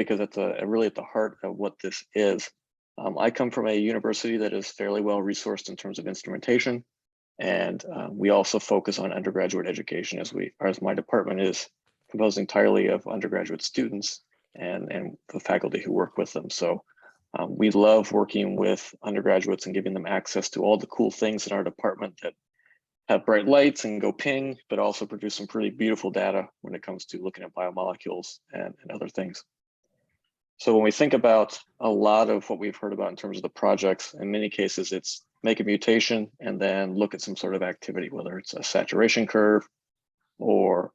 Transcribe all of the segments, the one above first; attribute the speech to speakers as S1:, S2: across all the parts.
S1: because it's really at the heart of what this is. I come from a university that is fairly well resourced in terms of instrumentation, and we also focus on undergraduate education as my department is composed entirely of undergraduate students and the faculty who work with them. So we love working with undergraduates and giving them access to all the cool things in our department that have bright lights and go ping, but also produce some pretty beautiful data when it comes to looking at biomolecules and other things. So when we think about a lot of what we've heard about in terms of the projects, in many cases, it's make a mutation and then look at some sort of activity, whether it's a saturation curve or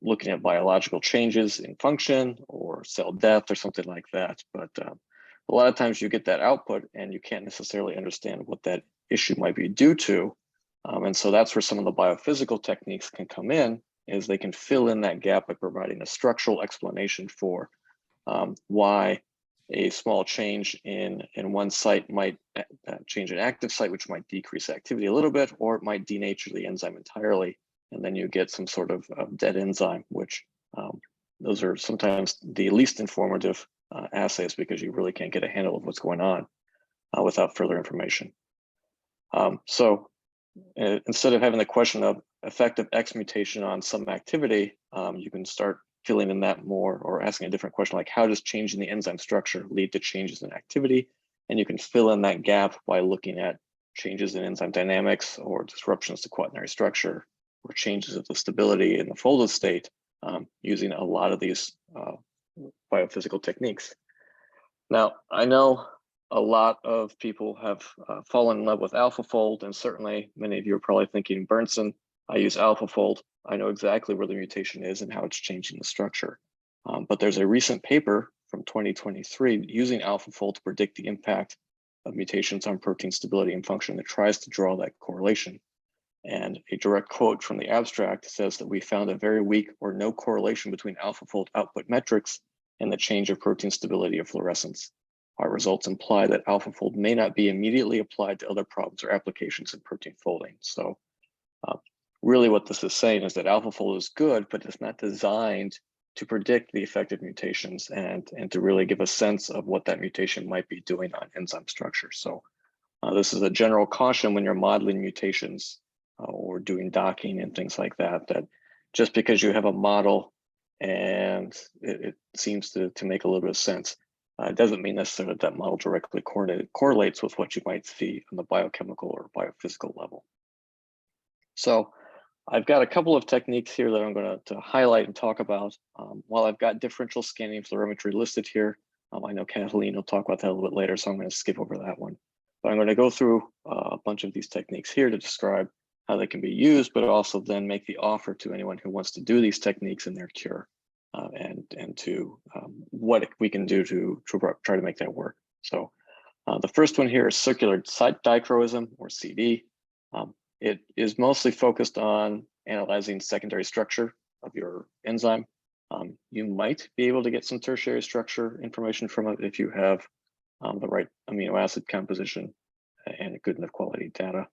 S1: looking at biological changes in function or cell death or something like that. But a lot of times you get that output and you can't necessarily understand what that issue might be due to. And so that's where some of the biophysical techniques can come in, is they can fill in that gap by providing a structural explanation for why a small change in one site might change an active site, which might decrease activity a little bit, or it might denature the enzyme entirely. And then you get some sort of dead enzyme, which those are sometimes the least informative assays because you really can't get a handle of what's going on without further information. So instead of having the question of effect of X mutation on some activity, you can start filling in that more or asking a different question, like how does changing the enzyme structure lead to changes in activity? And you can fill in that gap by looking at changes in enzyme dynamics or disruptions to quaternary structure or changes of the stability in the folded state using a lot of these biophysical techniques. Now, I know a lot of people have fallen in love with AlphaFold, and certainly many of you are probably thinking, Berntsen, I use AlphaFold. I know exactly where the mutation is and how it's changing the structure. But there's a recent paper from 2023 using AlphaFold to predict the impact of mutations on protein stability and function that tries to draw that correlation. And a direct quote from the abstract says that we found a very weak or no correlation between AlphaFold output metrics and the change of protein stability or fluorescence. Our results imply that AlphaFold may not be immediately applied to other problems or applications in protein folding. So really what this is saying is that AlphaFold is good, but it's not designed to predict the effect of mutations and to really give a sense of what that mutation might be doing on enzyme structure. So this is a general caution when you're modeling mutations or doing docking and things like that, that just because you have a model and it seems to make a little bit of sense, it doesn't mean necessarily that model directly correlates with what you might see on the biochemical or biophysical level. So I've got a couple of techniques here that I'm going to highlight and talk about. While I've got differential scanning fluorimetry listed here, I know Kathleen will talk about that a little bit later, so I'm going to skip over that one. But I'm going to go through a bunch of these techniques here to describe how they can be used, but also then make the offer to anyone who wants to do these techniques in their cure and to what we can do to try to make that work. So the first one here is circular site dichroism, or CD. It is mostly focused on analyzing secondary structure of your enzyme. You might be able to get some tertiary structure information from it if you have the right amino acid composition and good enough quality data.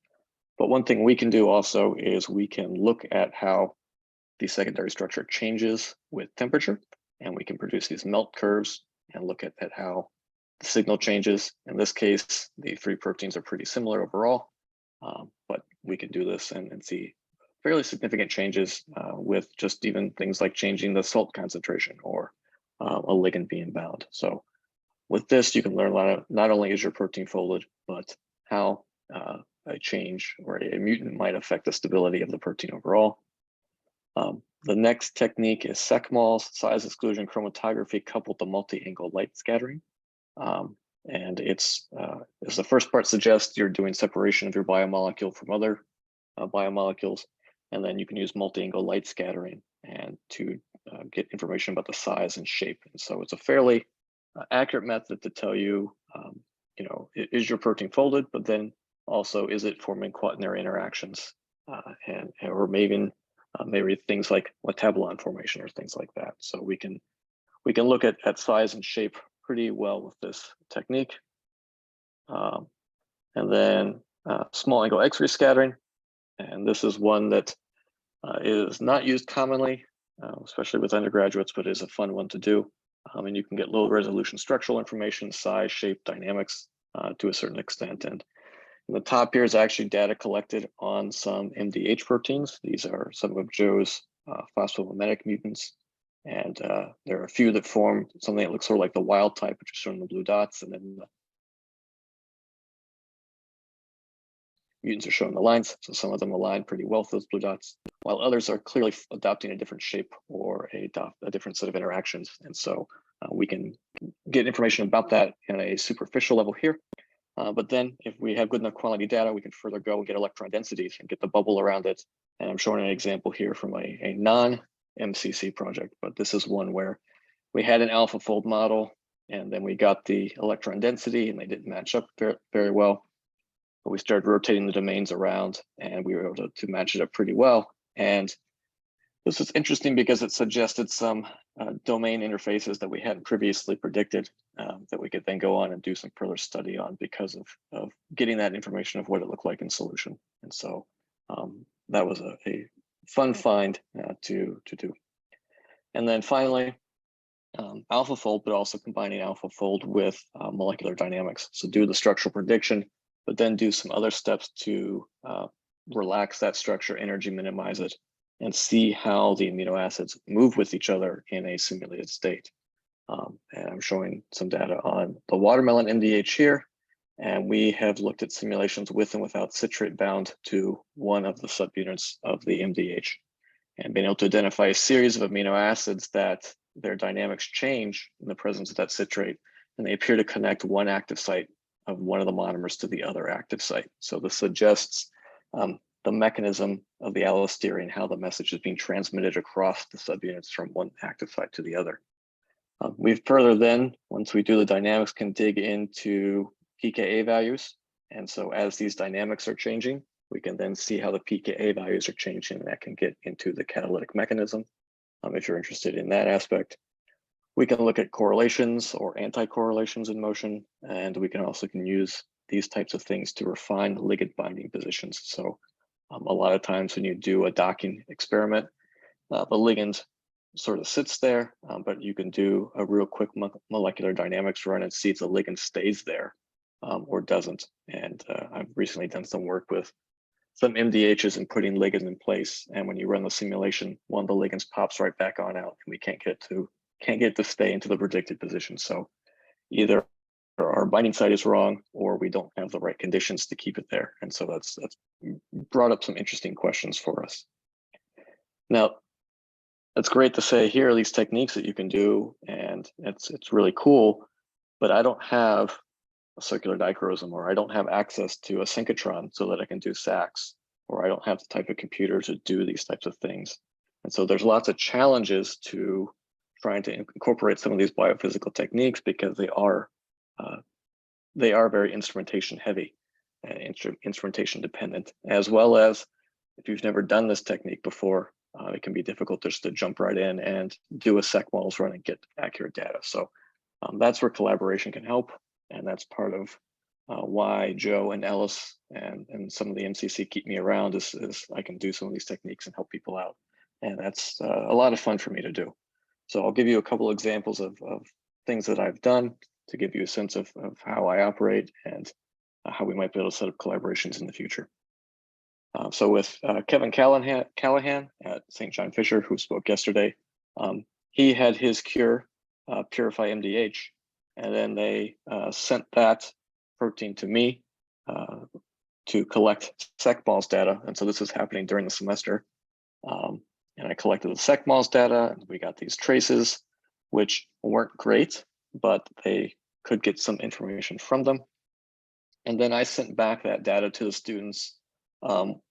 S1: But one thing we can do also is we can look at how the secondary structure changes with temperature, and we can produce these melt curves and look at how the signal changes. In this case, the three proteins are pretty similar overall, but we can do this and see fairly significant changes with just even things like changing the salt concentration or a ligand being bound. So with this, you can learn a lot of, not only is your protein folded, but how a change or a mutant might affect the stability of the protein overall. The next technique is SECMALS, size exclusion chromatography coupled to multi-angle light scattering. And it's, as the first part suggests, you're doing separation of your biomolecule from other biomolecules, and then you can use multi-angle light scattering and to get information about the size and shape. And so it's a fairly accurate method to tell you, you know, is your protein folded, but then also is it forming quaternary interactions or maybe things like metabolon formation or things like that. So we can look at size and shape pretty well with this technique. And then small angle X-ray scattering. And this is one that is not used commonly, especially with undergraduates, but is a fun one to do. And you can get low resolution structural information, size, shape, dynamics to a certain extent. And in the top here is actually data collected on some MDH proteins. These are some of Joe's phosphomimetic mutants. And there are a few that form something that looks sort of like the wild type, which is shown in the blue dots. And then the mutants are shown in the lines. So some of them align pretty well with those blue dots, while others are clearly adopting a different shape or a different set of interactions. And so we can get information about that in a superficial level here. But then if we have good enough quality data, we can further go and get electron densities and get the bubble around it. And I'm showing an example here from a non-MCC project, but this is one where we had an AlphaFold model, and then we got the electron density, and they didn't match up very well. But we started rotating the domains around, and we were able to match it up pretty well. And this is interesting because it suggested some domain interfaces that we hadn't previously predicted that we could then go on and do some further study on because of getting that information of what it looked like in solution. And so that was a fun find to do. And then finally, AlphaFold, but also combining AlphaFold with molecular dynamics. So do the structural prediction, but then do some other steps to relax that structure, energy minimize it, and see how the amino acids move with each other in a simulated state. And I'm showing some data on the watermelon MDH here. And we have looked at simulations with and without citrate bound to one of the subunits of the MDH, and been able to identify a series of amino acids that their dynamics change in the presence of that citrate, and they appear to connect one active site of one of the monomers to the other active site. So this suggests the mechanism of the allostery and how the message is being transmitted across the subunits from one active site to the other. We've further then, once we do the dynamics, can dig into pKa values. And so as these dynamics are changing, we can then see how the pKa values are changing, and that can get into the catalytic mechanism if you're interested in that aspect. We can look at correlations or anti-correlations in motion, and we can also use these types of things to refine ligand binding positions. So a lot of times when you do a docking experiment, the ligand sort of sits there, but you can do a real quick molecular dynamics run and see if the ligand stays there or doesn't. And I've recently done some work with some MDHs and putting ligands in place. And when you run the simulation, one of the ligands pops right back on out, and we can't get to stay into the predicted position. So either our binding site is wrong, or we don't have the right conditions to keep it there. And so that's brought up some interesting questions for us. Now, it's great to say here are these techniques that you can do, and it's really cool, but I don't have a circular dichroism, or I don't have access to a synchrotron so that I can do SACs, or I don't have the type of computer to do these types of things. And so there's lots of challenges to trying to incorporate some of these biophysical techniques because they are very instrumentation heavy and instrumentation dependent, as well as if you've never done this technique before, it can be difficult just to jump right in and do a sec models run and get accurate data. So that's where collaboration can help. And that's part of why Joe and Ellis and some of the MCC keep me around is I can do some of these techniques and help people out. And that's a lot of fun for me to do. So I'll give you a couple examples of things that I've done to give you a sense of how I operate and how we might be able to set up collaborations in the future. So with Kevin Callahan at St. John Fisher, who spoke yesterday, he had his cure, Purify MDH, and then they sent that protein to me to collect SecMols data. And so this is happening during the semester. And I collected the SecMols data, and we got these traces, which weren't great, but they could get some information from them. And then I sent back that data to the students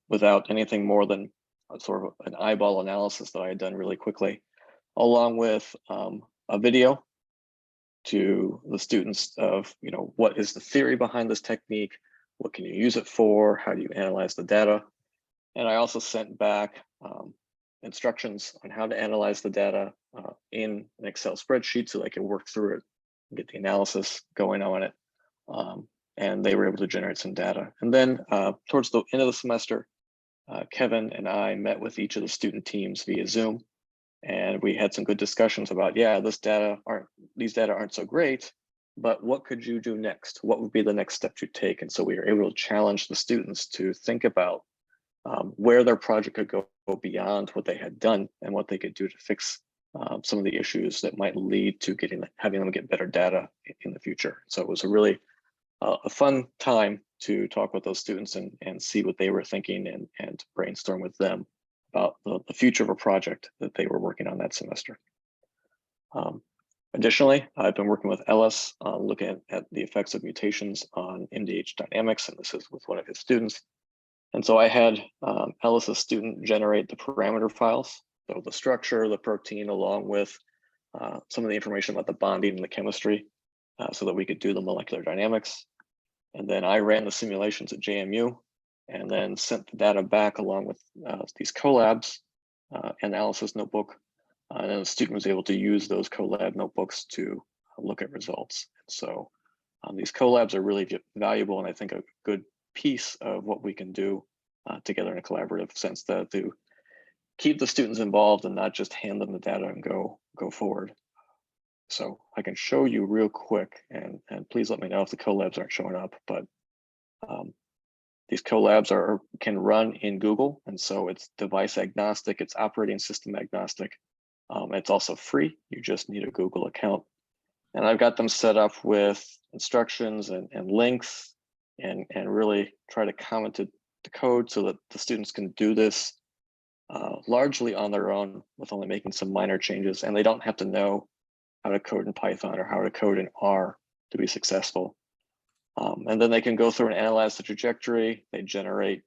S1: without anything more than sort of an eyeball analysis that I had done really quickly, along with a video to the students of, what is the theory behind this technique? What can you use it for? How do you analyze the data? And I also sent back instructions on how to analyze the data in an Excel spreadsheet so they could work through it and get the analysis going on it. And they were able to generate some data. And then towards the end of the semester, Kevin and I met with each of the student teams via Zoom. And we had some good discussions about, yeah, these data aren't so great, but what could you do next? What would be the next step you take? And so we were able to challenge the students to think about where their project could go beyond what they had done and what they could do to fix some of the issues that might lead to having them get better data in the future. So it was a really a fun time to talk with those students and see what they were thinking and brainstorm with them about the future of a project that they were working on that semester. Additionally, I've been working with Ellis on looking at the effects of mutations on MDH dynamics, and this is with one of his students. And so I had Ellis's student generate the parameter files, so the structure, the protein, along with some of the information about the bonding and the chemistry, so that we could do the molecular dynamics. And then I ran the simulations at JMU and then sent the data back along with these collabs and Alice's notebook. And then the student was able to use those collab notebooks to look at results. So these collabs are really valuable, and I think a good piece of what we can do together in a collaborative sense, that to keep the students involved and not just hand them the data and go forward. So I can show you real quick, and please let me know if the collabs aren't showing up, but these collabs can run in Google, and so it's device agnostic, it's operating system agnostic. It's also free, you just need a Google account. And I've got them set up with instructions and links and really try to comment the code so that the students can do this largely on their own with only making some minor changes, and they don't have to know how to code in Python or how to code in R to be successful. And then they can go through and analyze the trajectory. They generate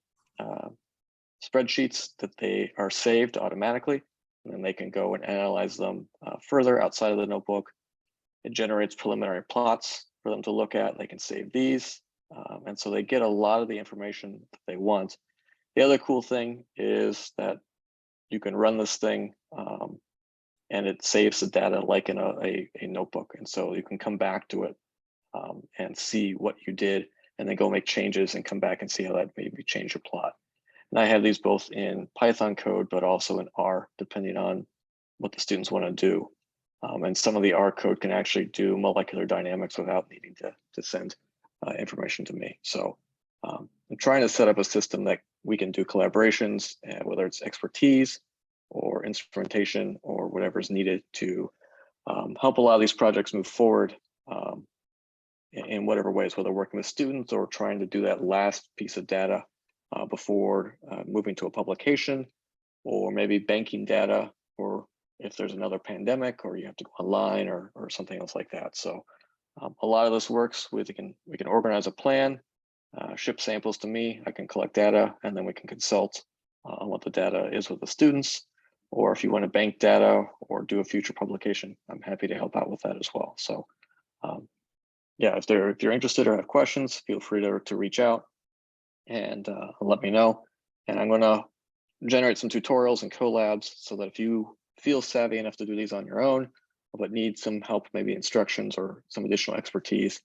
S1: spreadsheets that they are saved automatically, and then they can go and analyze them further outside of the notebook. It generates preliminary plots for them to look at. They can save these. And so they get a lot of the information that they want. The other cool thing is that you can run this thing and it saves the data like in a notebook. And so you can come back to it and see what you did, and then go make changes and come back and see how that maybe changed your plot. And I have these both in Python code, but also in R, depending on what the students want to do. And some of the R code can actually do molecular dynamics without needing to send information to me. So I'm trying to set up a system that we can do collaborations, whether it's expertise or instrumentation or whatever is needed to help a lot of these projects move forward in whatever ways, whether working with students or trying to do that last piece of data before moving to a publication, or maybe banking data, or if there's another pandemic or you have to go online or something else like that. So a lot of this works with, we can organize a plan, ship samples to me, I can collect data, and then we can consult on what the data is with the students. Or if you want to bank data or do a future publication, I'm happy to help out with that as well. So yeah, if you're interested or have questions, feel free to reach out and let me know. And I'm going to generate some tutorials and collabs so that if you feel savvy enough to do these on your own, but need some help, maybe instructions or some additional expertise,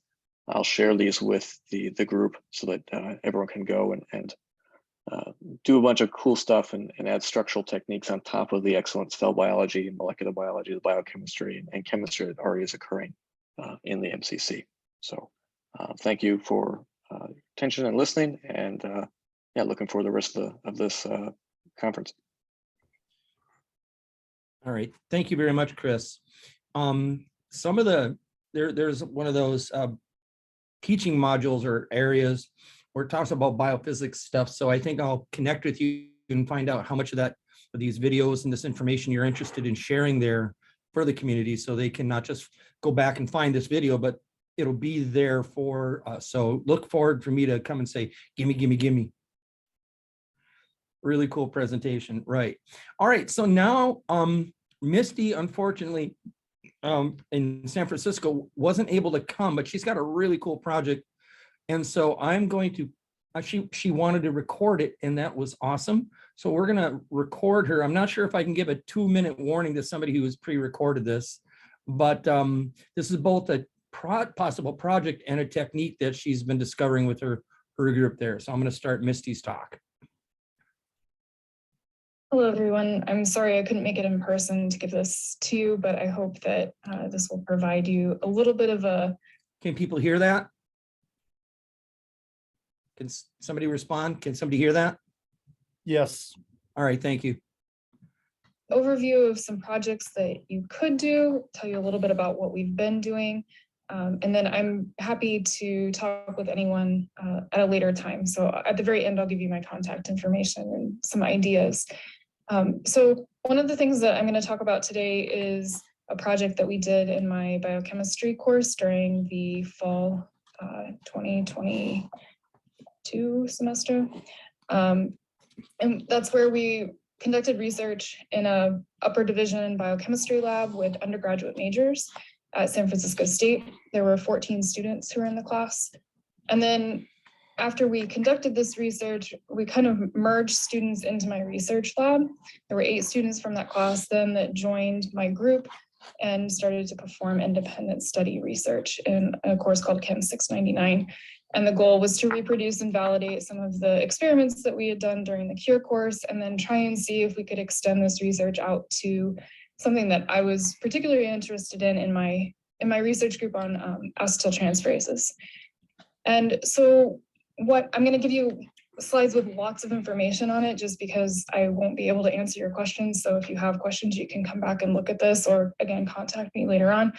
S1: I'll share these with the group so that everyone can go and do a bunch of cool stuff and add structural techniques on top of the excellent cell biology, molecular biology, the biochemistry, and chemistry that already is occurring in the MCC. So thank you for attention and listening, and yeah, looking forward to the rest of this conference.
S2: All right, thank you very much, Chris. Some of there's one of those teaching modules or areas where it talks about biophysics stuff. So I think I'll connect with you and find out how much of these videos and this information you're interested in sharing there for the community, so they can not just go back and find this video, but it'll be there for us. So look forward for me to come and say, gimme, gimme, gimme. Really cool presentation, right? All right, so now Misty, unfortunately, in San Francisco wasn't able to come, but she's got a really cool project. And so I'm going to, she wanted to record it, and that was awesome. So we're gonna record her. I'm not sure if I can give a 2-minute warning to somebody who has pre-recorded this, but this is both a possible project and a technique that she's been discovering with her group there. So I'm gonna start Misty's talk.
S3: Hello, everyone. I'm sorry I couldn't make it in person to give this to you, but I hope that this will provide you a little bit of a...
S2: Can people hear that? Can somebody respond? Can somebody hear that?
S4: Yes.
S2: All right, thank you.
S3: overview of some projects that you could do, tell you a little bit about what we've been doing. And then I'm happy to talk with anyone at a later time. So at the very end, I'll give you my contact information and some ideas. So one of the things that I'm going to talk about today is a project that we did in my biochemistry course during the fall 2022 semester. And that's where we conducted research in a upper division biochemistry lab with undergraduate majors at San Francisco State. There were 14 students who were in the class. And then after we conducted this research, we kind of merged students into my research lab. There were 8 students from that class then that joined my group and started to perform independent study research in a course called Chem 699. And the goal was to reproduce and validate some of the experiments that we had done during the CURE course, and then try and see if we could extend this research out to something that I was particularly interested in my research group on acetyltransferases. And so what I'm going to give you slides with lots of information on it, just because I won't be able to answer your questions. So if you have questions, you can come back and look at this, or again, contact me later on.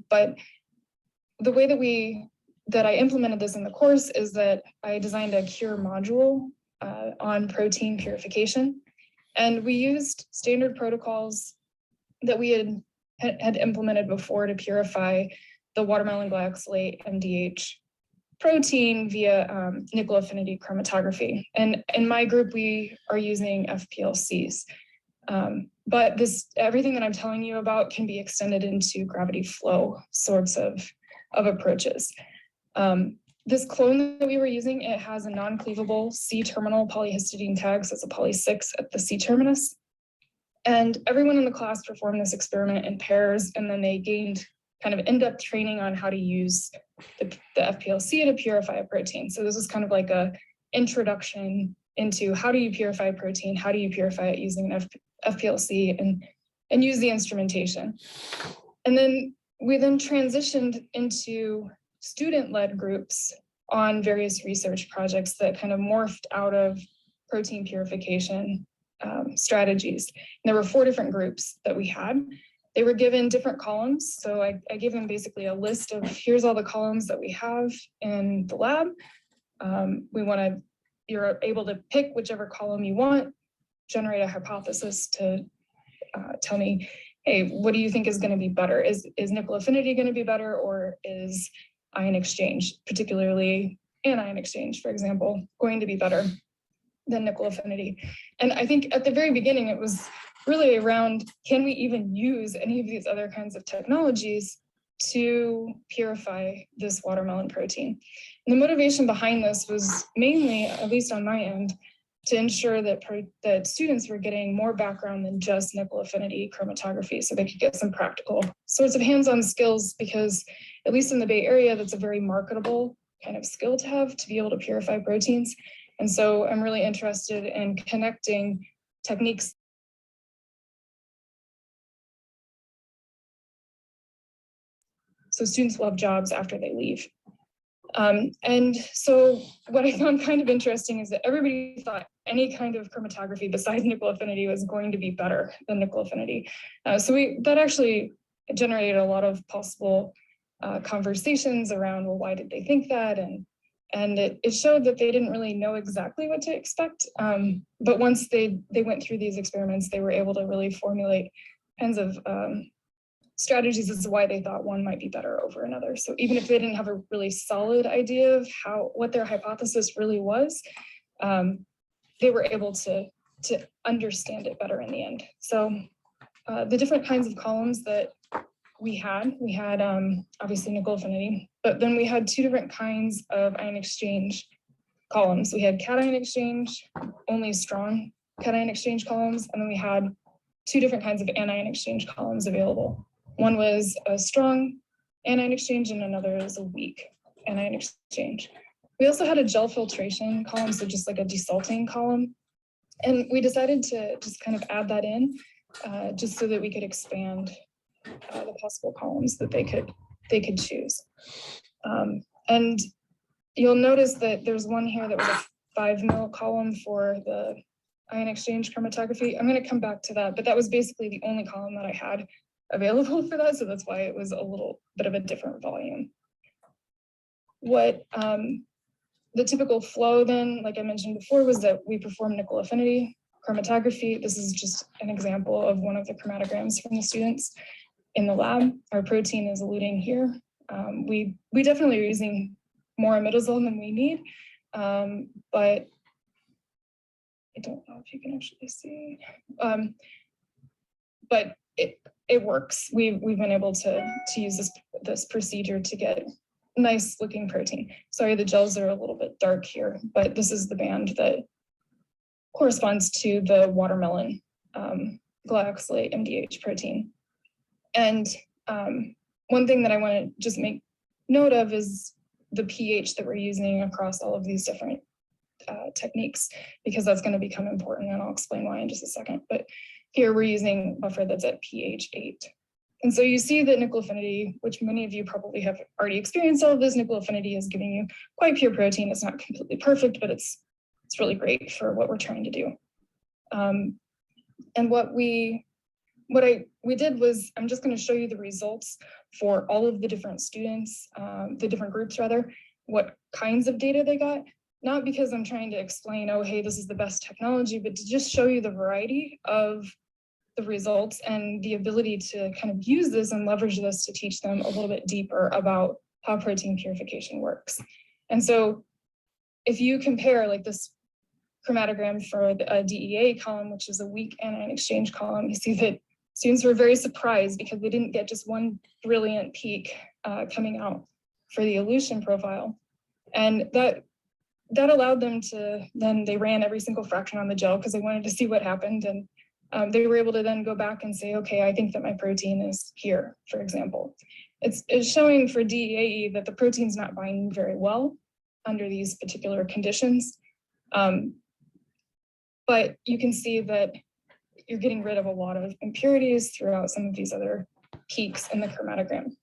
S3: But the way that I implemented this in the course is that I designed a CURE module on protein purification. And we used standard protocols that we had implemented before to purify the watermelon glycosylate MDH protein via nickel affinity chromatography. And in my group, we are using FPLCs. But everything that I'm telling you about can be extended into gravity flow sorts of approaches. This clone that we were using, it has a non-cleavable C-terminal polyhistidine tag, so it's a poly 6 at the C terminus. And everyone in the class performed this experiment in pairs, and then they gained kind of in-depth training on how to use the FPLC to purify a protein. So this is kind of like a introduction into how do you purify a protein, how do you purify it using an FPLC, and use the instrumentation. And then we transitioned into student-led groups on various research projects that kind of morphed out of protein purification strategies. And there were 4 different groups that we had. They were given different columns. So I gave them basically a list of, here's all the columns that we have in the lab. You're able to pick whichever column you want, generate a hypothesis to tell me, hey, what do you think is going to be better? Is nickel affinity going to be better, or is ion exchange, particularly anion exchange, for example, going to be better than nickel affinity? And I think at the very beginning, it was really around, can we even use any of these other kinds of technologies to purify this watermelon protein? And the motivation behind this was mainly, at least on my end, to ensure that students were getting more background than just nickel affinity chromatography, so they could get some practical sorts of hands-on skills, because at least in the Bay Area, that's a very marketable kind of skill to have, to be able to purify proteins. And so I'm really interested in connecting techniques so students will have jobs after they leave. And so what I found kind of interesting is that everybody thought any kind of chromatography besides nickel affinity was going to be better than nickel affinity. That actually generated a lot of possible conversations around, well, why did they think that? And it showed that they didn't really know exactly what to expect. But once they went through these experiments, they were able to really formulate kinds of strategies as to why they thought one might be better over another. So even if they didn't have a really solid idea of what their hypothesis really was, they were able to understand it better in the end. So the different kinds of columns that we had obviously nickel affinity, but then we had 2 different kinds of ion exchange columns. We had cation exchange, only strong cation exchange columns, and then we had 2 different kinds of anion exchange columns available. One was a strong anion exchange and another is a weak anion exchange. We also had a gel filtration column, so just like a desalting column. And we decided to just kind of add that in, just so that we could expand the possible columns that they could choose. And you'll notice that there's one here that was a 5 mil column for the ion exchange chromatography. I'm going to come back to that, but that was basically the only column that I had available for that, so that's why it was a little bit of a different volume. What the typical flow then, like I mentioned before, was that we perform nickel affinity chromatography. This is just an example of one of the chromatograms from the students in the lab. Our protein is eluting here. We definitely are using more imidazole than we need, but I don't know if you can actually see, but it works. We've been able to use this procedure to get nice looking protein. Sorry, the gels are a little bit dark here, but this is the band that corresponds to the watermelon glyoxylate MDH protein. And one thing that I want to just make note of is the pH that we're using across all of these different techniques, because that's going to become important, and I'll explain why in just a second. But here we're using a buffer that's at pH 8. And so you see that nickel affinity, which many of you probably have already experienced all of this, nickel affinity is giving you quite pure protein. It's not completely perfect, but it's really great for what we're trying to do. And what we did was, I'm just going to show you the results for all of the different students, the different groups rather, what kinds of data they got. Not because I'm trying to explain, oh, hey, this is the best technology, but to just show you the variety of the results and the ability to kind of use this and leverage this to teach them a little bit deeper about how protein purification works. And so if you compare like this chromatogram for a DEA column, which is a weak anion exchange column, you see that students were very surprised because they didn't get just one brilliant peak coming out for the elution profile. And that allowed them to, then they ran every single fraction on the gel because they wanted to see what happened. And they were able to then go back and say, okay, I think that my protein is here, for example. It's showing for DEAE that the protein's not binding very well under these particular conditions. But you can see that you're getting rid of a lot of impurities throughout some of these other peaks in the chromatogram.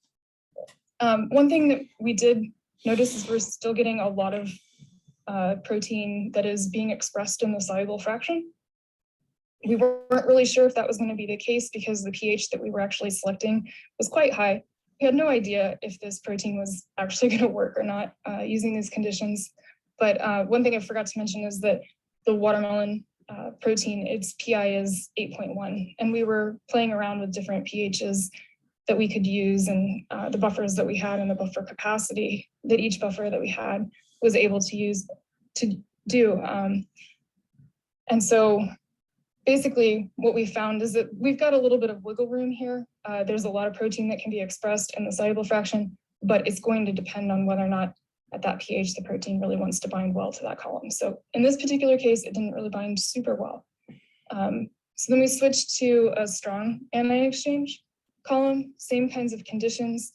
S3: One thing that we did notice is we're still getting a lot of protein that is being expressed in the soluble fraction. We weren't really sure if that was going to be the case because the pH that we were actually selecting was quite high. We had no idea if this protein was actually going to work or not using these conditions. But one thing I forgot to mention is that the watermelon protein, its PI is 8.1, and we were playing around with different pHs that we could use and the buffers that we had and the buffer capacity that each buffer that we had was able to use to do. And so basically what we found is that we've got a little bit of wiggle room here. There's a lot of protein that can be expressed in the soluble fraction, but it's going to depend on whether or not at that pH the protein really wants to bind well to that column. So in this particular case, it didn't really bind super well. So then we switched to a strong anion exchange column, same kinds of conditions.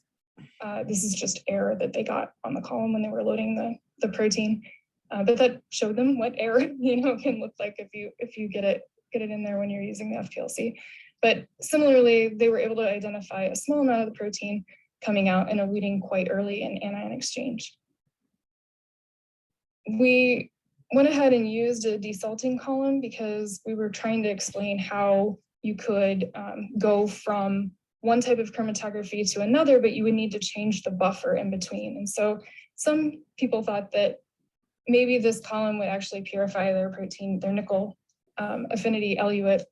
S3: This is just error that they got on the column when they were loading the protein. But that showed them what error can look like if you get it in there when you're using the FPLC. But similarly, they were able to identify a small amount of the protein coming out and eluting quite early in anion exchange. We went ahead and used a desalting column because we were trying to explain how you could go from one type of chromatography to another, but you would need to change the buffer in between. And so some people thought that maybe this column would actually purify their protein, their nickel affinity eluate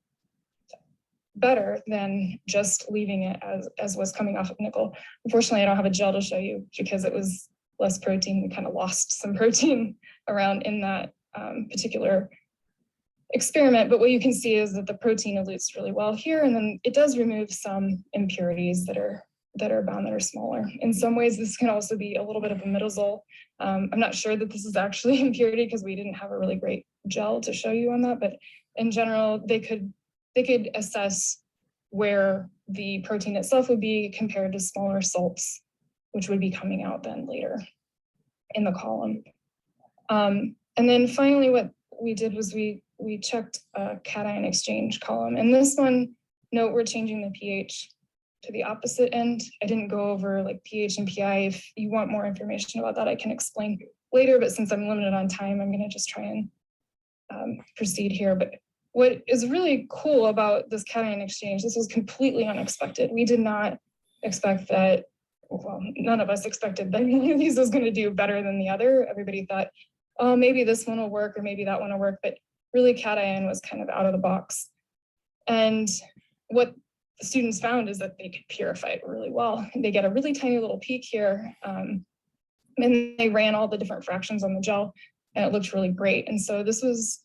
S3: better than just leaving it as was coming off of nickel. Unfortunately, I don't have a gel to show you because it was less protein. We kind of lost some protein around in that particular experiment. But what you can see is that the protein elutes really well here, and then it does remove some impurities that are bound that are smaller. In some ways, this can also be a little bit of a imidazole. I'm not sure that this is actually impurity because we didn't have a really great gel to show you on that, but in general, they could assess where the protein itself would be compared to smaller salts, which would be coming out then later in the column. And then finally, we did was we checked a cation exchange column. And this one, note we're changing the pH to the opposite end. I didn't go over like pH and PI. If you want more information about that, I can explain later, but since I'm limited on time, I'm gonna just try and proceed here. But what is really cool about this cation exchange, this was completely unexpected. We did not expect that, well, none of us expected that one of these was gonna do better than the other. Everybody thought, oh, maybe this one will work or maybe that one will work, but really cation was kind of out of the box. And what the students found is that they could purify it really well. They get a really tiny little peak here, and they ran all the different fractions on the gel, and it looked really great. And so this was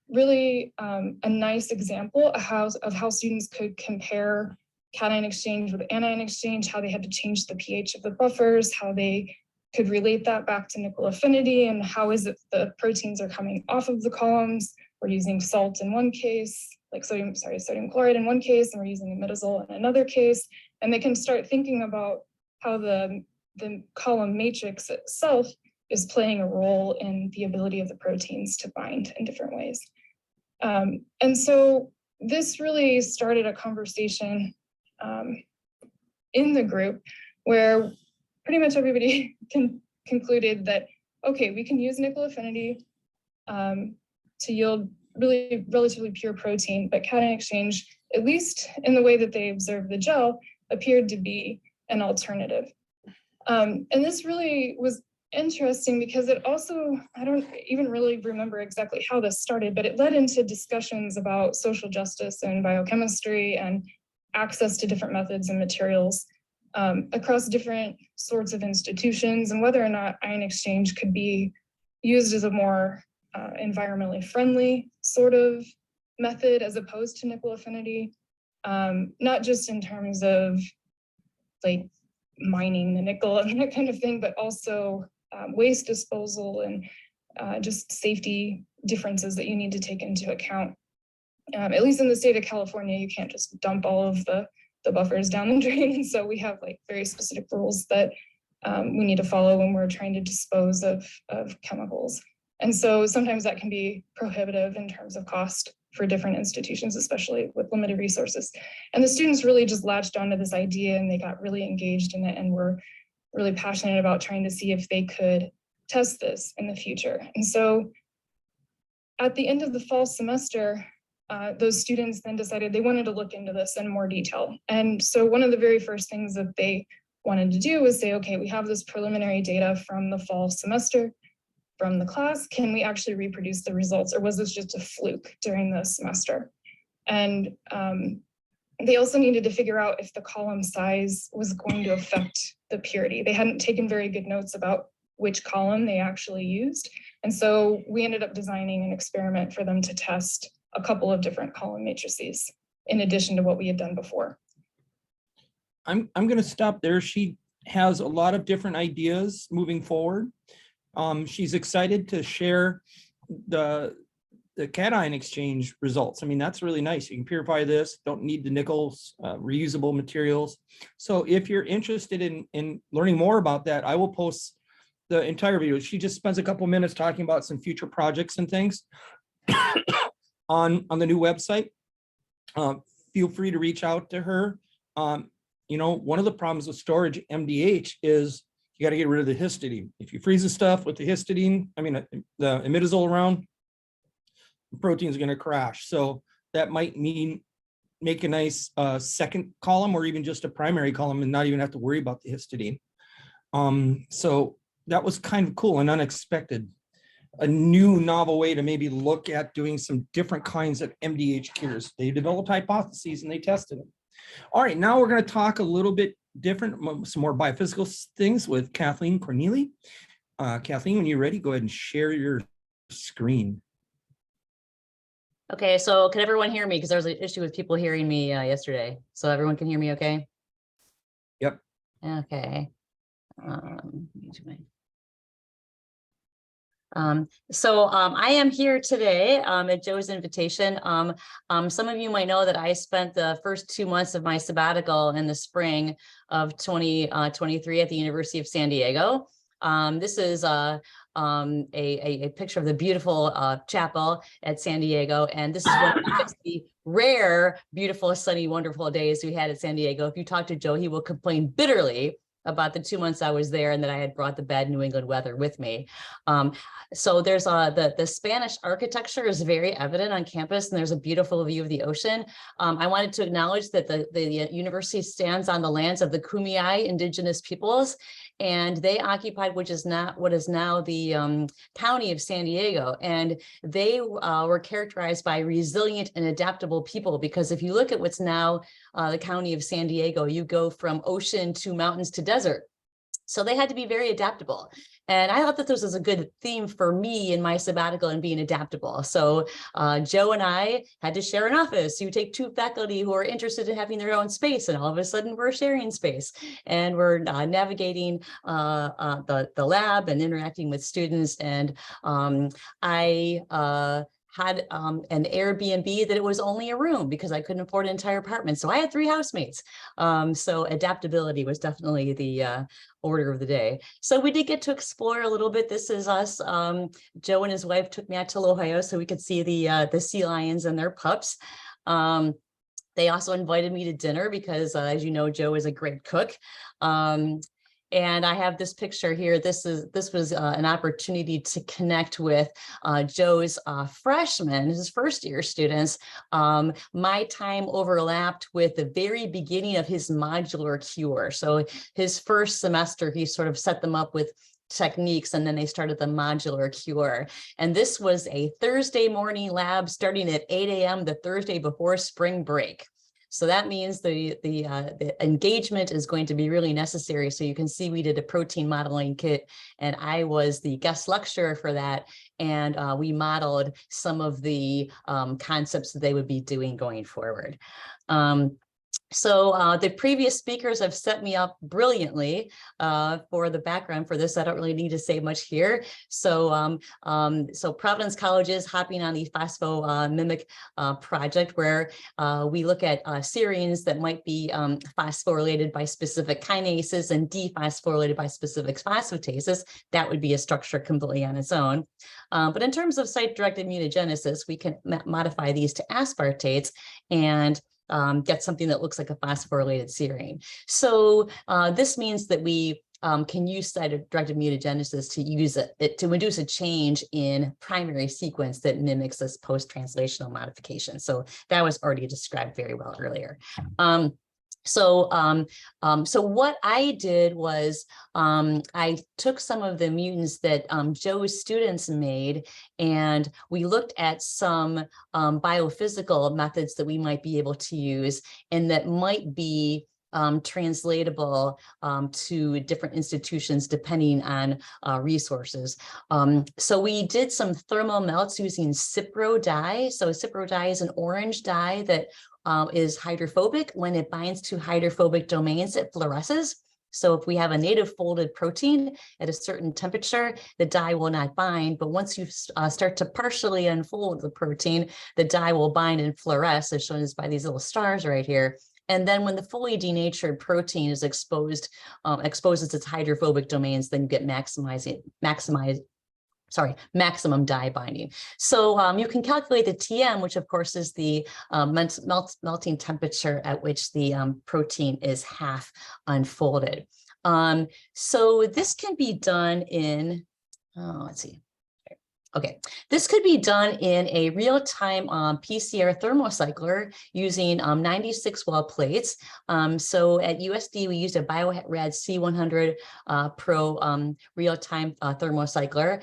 S3: really a nice example of how students could compare cation exchange with anion exchange, how they had to change the pH of the buffers, how they could relate that back to nickel affinity, and how is it the proteins are coming off of the columns. We're using salt in one case, like sodium chloride in one case, and we're using imidazole in another case. And they can start thinking about how the column matrix itself is playing a role in the ability of the proteins to bind in different ways. And so this really started a conversation in the group where pretty much everybody concluded that, okay, we can use nickel affinity to yield really relatively pure protein, but cation exchange, at least in the way that they observed the gel, appeared to be an alternative. And this really was interesting because it also, I don't even really remember exactly how this started, but it led into discussions about social justice and biochemistry and access to different methods and materials across different sorts of institutions, and whether or not ion exchange could be used as a more environmentally friendly sort of method as opposed to nickel affinity, not just in terms of like mining the nickel and that kind of thing, but also waste disposal and just safety differences that you need to take into account. At least in the state of California, you can't just dump all of the buffers down the drain. And so we have like very specific rules that we need to follow when we're trying to dispose of chemicals. And so sometimes that can be prohibitive in terms of cost for different institutions, especially with limited resources. And the students really just latched onto this idea and they got really engaged in it and were really passionate about trying to see if they could test this in the future. And so at the end of the fall semester, those students then decided they wanted to look into this in more detail. And so one of the very first things that they wanted to do was say, okay, we have this preliminary data from the fall semester, from the class, can we actually reproduce the results, or was this just a fluke during the semester? And they also needed to figure out if the column size was going to affect the purity. They hadn't taken very good notes about which column they actually used. And so we ended up designing an experiment for them to test a couple of different column matrices in addition to what we had done before.
S2: I'm going to stop there. She has a lot of different ideas moving forward. She's excited to share the cation exchange results. I mean, that's really nice. You can purify this, don't need the nickels, reusable materials. So if you're interested in learning more about that, I will post the entire video. She just spends a couple minutes talking about some future projects and things on the new website. Feel free to reach out to her. You know, one of the problems with storage MDH is you got to get rid of the histidine. If you freeze the stuff with the histidine, I mean, the imidazole around, the protein is going to crash. So that might mean make a nice second column or even just a primary column and not even have to worry about the histidine. So that was kind of cool and unexpected. A new novel way to maybe look at doing some different kinds of MDH cures. They developed hypotheses and they tested them. All right, now we're going to talk a little bit different, some more biophysical things with Kathleen Corneli. Kathleen, when you're ready, go ahead and share your screen.
S4: Okay, so can everyone hear me? Because there was an issue with people hearing me yesterday. So everyone can hear me okay?
S2: Yep.
S4: Okay. I am here today at Joe's invitation. Some of you might know that I spent the first 2 months of my sabbatical in the spring of 2023 at the University of San Diego. This is a picture of the beautiful chapel at San Diego. And this is one of the rare, beautiful, sunny, wonderful days we had at San Diego. If you talk to Joe, he will complain bitterly about the 2 months I was there and that I had brought the bad New England weather with me. So there's the Spanish architecture is very evident on campus, and there's a beautiful view of the ocean. I wanted to acknowledge that the university stands on the lands of the Kumeyaay indigenous peoples, and they occupied what is now the county of San Diego. And they were characterized by resilient and adaptable people, because if you look at what's now the county of San Diego, you go from ocean to mountains to desert. So they had to be very adaptable. And I thought that this was a good theme for me in my sabbatical and being adaptable. So Joe and I had to share an office. You take 2 faculty who are interested in having their own space, and all of a sudden we're sharing space, and we're navigating the lab and interacting with students. And I had an Airbnb that it was only a room because I couldn't afford an entire apartment. So I had 3 housemates. So adaptability was definitely the order of the day. So we did get to explore a little bit. This is us. Joe and his wife took me out to Ohio so we could see the sea lions and their pups. They also invited me to dinner because, as you know, Joe is a great cook. And I have this picture here. This was an opportunity to connect with Joe's freshmen, his first-year students. My time overlapped with the very beginning of his modular cure. So his first semester, he sort of set them up with techniques, and then they started the modular cure. And this was a Thursday morning lab starting at 8 a.m. the Thursday before spring break. So that means the engagement is going to be really necessary. So you can see we did a protein modeling kit, and I was the guest lecturer for that. And we modeled some of the concepts that they would be doing going forward. So the previous speakers have set me up brilliantly for the background for this. I don't really need to say much here. So so Providence College is hopping on the phosphomimic project, where we look at serines that might be phosphorylated by specific kinases and dephosphorylated by specific phosphatases. That would be a structure completely on its own. But in terms of site-directed mutagenesis, we can modify these to aspartates and get something that looks like a phosphorylated serine. So this means that we can use site-directed mutagenesis to use it to induce a change in primary sequence that mimics this post-translational modification. So that was already described very well earlier. So what I did was I took some of the mutants that Joe's students made, and we looked at some biophysical methods that we might be able to use and that might be translatable to different institutions depending on resources. So we did some thermal melts using Cipro dye. So Cipro dye is an orange dye that is hydrophobic. When it binds to hydrophobic domains, it fluoresces. So if we have a native folded protein at a certain temperature, the dye will not bind. But once you start to partially unfold the protein, the dye will bind and fluoresce, as shown by these little stars right here. And then when the fully denatured protein is exposes its hydrophobic domains, then you get maximum dye binding. So you can calculate the TM, which of course is the melting temperature at which the protein is half unfolded. So this can be done in, let's see. Okay, this could be done in a real-time PCR thermocycler using 96 well plates. So at USD, we used a BioRad C100 Pro real-time thermocycler.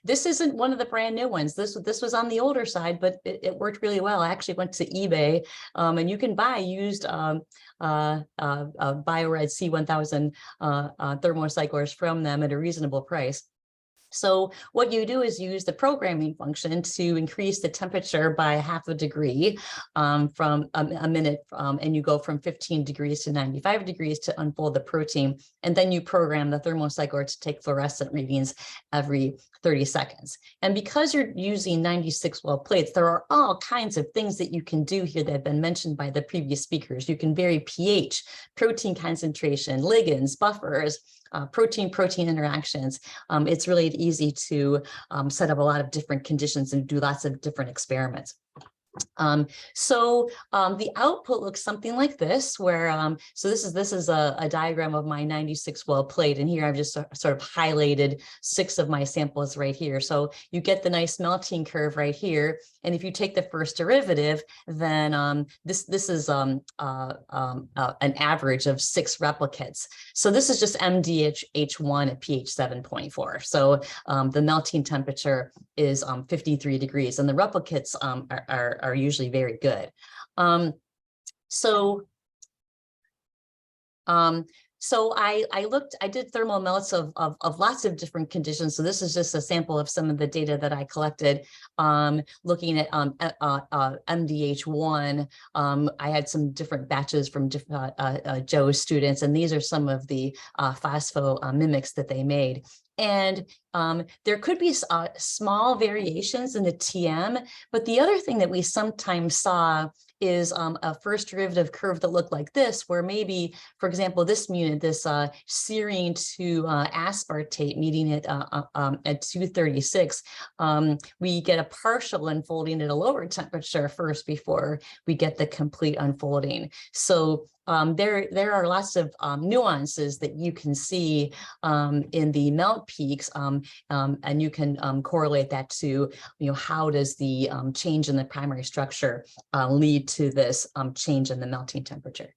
S4: This isn't one of the brand new ones. This was on the older side, but it worked really well. I actually went to eBay, and you can buy used BioRad C1000 thermocyclers from them at a reasonable price. So what you do is use the programming function to increase the temperature by 0.5 degree from a minute, and you go from 15 degrees to 95 degrees to unfold the protein. And then you program the thermocycler to take fluorescent readings every 30 seconds. And because you're using 96 well plates, there are all kinds of things that you can do here that have been mentioned by the previous speakers. You can vary pH, protein concentration, ligands, buffers, protein-protein interactions. It's really easy to set up a lot of different conditions and do lots of different experiments. The output looks something like this, where so this is a diagram of my 96 well plate, and here I've just sort of highlighted 6 of my samples right here. So you get the nice melting curve right here, and if you take the first derivative, then this is an average of 6 replicates. So this is just MDH1 at pH 7.4. So the melting temperature is 53 degrees, and the replicates are usually very good. So I did thermal melts of lots of different conditions. So this is just a sample of some of the data that I collected, looking at MDH1. I had some different batches from Joe's students, and these are some of the phospho mimics that they made. And there could be small variations in the TM, but the other thing that we sometimes saw is a first derivative curve that looked like this, where maybe, for example, this unit, this serine to aspartate meeting at 236, we get a partial unfolding at a lower temperature first before we get the complete unfolding. So there are lots of nuances that you can see in the melt peaks, and you can correlate that to, how does the change in the primary structure lead to this change in the melting temperature.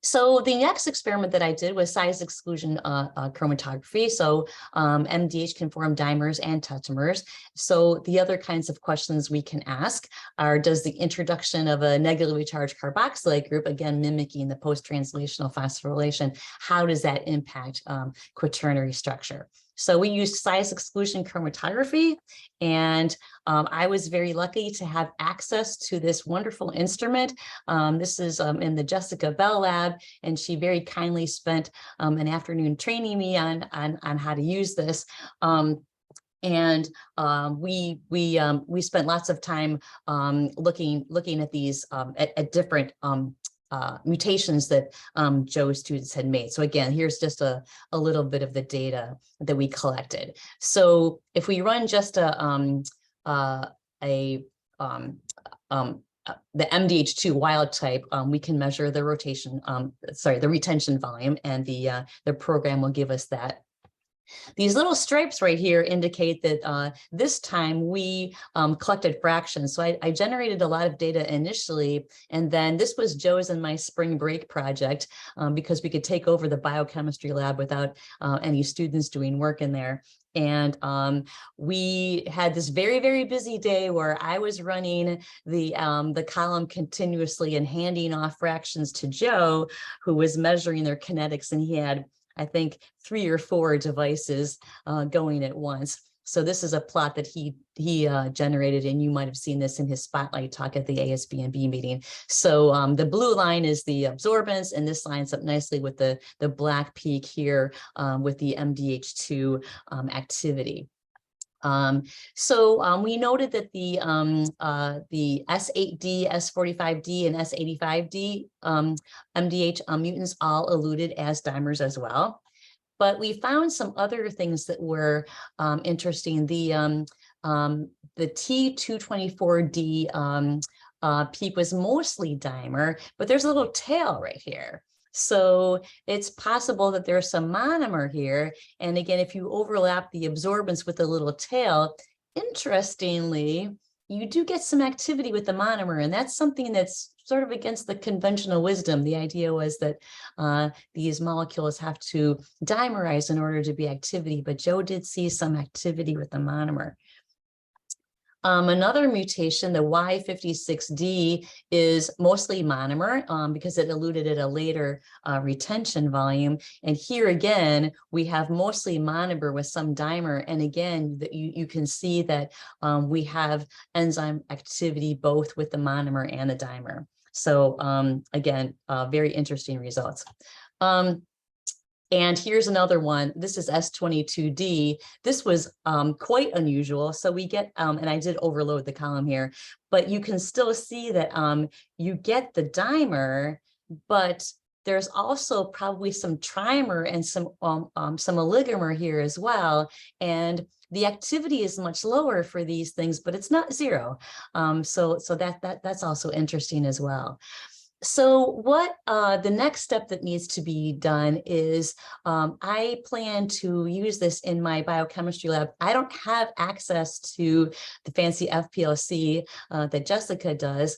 S4: So the next experiment that I did was size exclusion chromatography. So MDH can form dimers and tetramers. So the other kinds of questions we can ask are, does the introduction of a negatively charged carboxylate group, again mimicking the post-translational phosphorylation, how does that impact quaternary structure? So we used size exclusion chromatography, and I was very lucky to have access to this wonderful instrument. This is in the Jessica Bell lab, and she very kindly spent an afternoon training me on how to use this. And we spent lots of time looking at these at different mutations that Joe's students had made. So again, here's just a little bit of the data that we collected. So if we run just the MDH2 wild type, we can measure the the retention volume, and the program will give us that. These little stripes right here indicate that this time we collected fractions. So I generated a lot of data initially, and then this was Joe's and my spring break project, because we could take over the biochemistry lab without any students doing work in there. And we had this very, very busy day where I was running the column continuously and handing off fractions to Joe, who was measuring their kinetics, and he had, I think, 3 or 4 devices going at once. So this is a plot that he generated, and you might have seen this in his spotlight talk at the ASBNB meeting. So the blue line is the absorbance, and this lines up nicely with the black peak here with the MDH2 activity. We noted that the S8D, S45D, and S85D MDH mutants all eluted as dimers as well. But we found some other things that were interesting. The T224D peak was mostly dimer, but there's a little tail right here. So it's possible that there's some monomer here. And again, if you overlap the absorbance with a little tail, interestingly, you do get some activity with the monomer. And that's something that's sort of against the conventional wisdom. The idea was that these molecules have to dimerize in order to be activity, but Joe did see some activity with the monomer. Another mutation, the Y56D, is mostly monomer because it eluted at a later retention volume. And here again, we have mostly monomer with some dimer. And again, you can see that we have enzyme activity both with the monomer and the dimer. So again, very interesting results. And here's another one. This is S22D. This was quite unusual. So we get, and I did overload the column here, but you can still see that you get the dimer, but there's also probably some trimer and some oligomer here as well. And the activity is much lower for these things, but it's not zero. So that's also interesting as well. So what the next step that needs to be done is I plan to use this in my biochemistry lab. I don't have access to the fancy FPLC that Jessica does.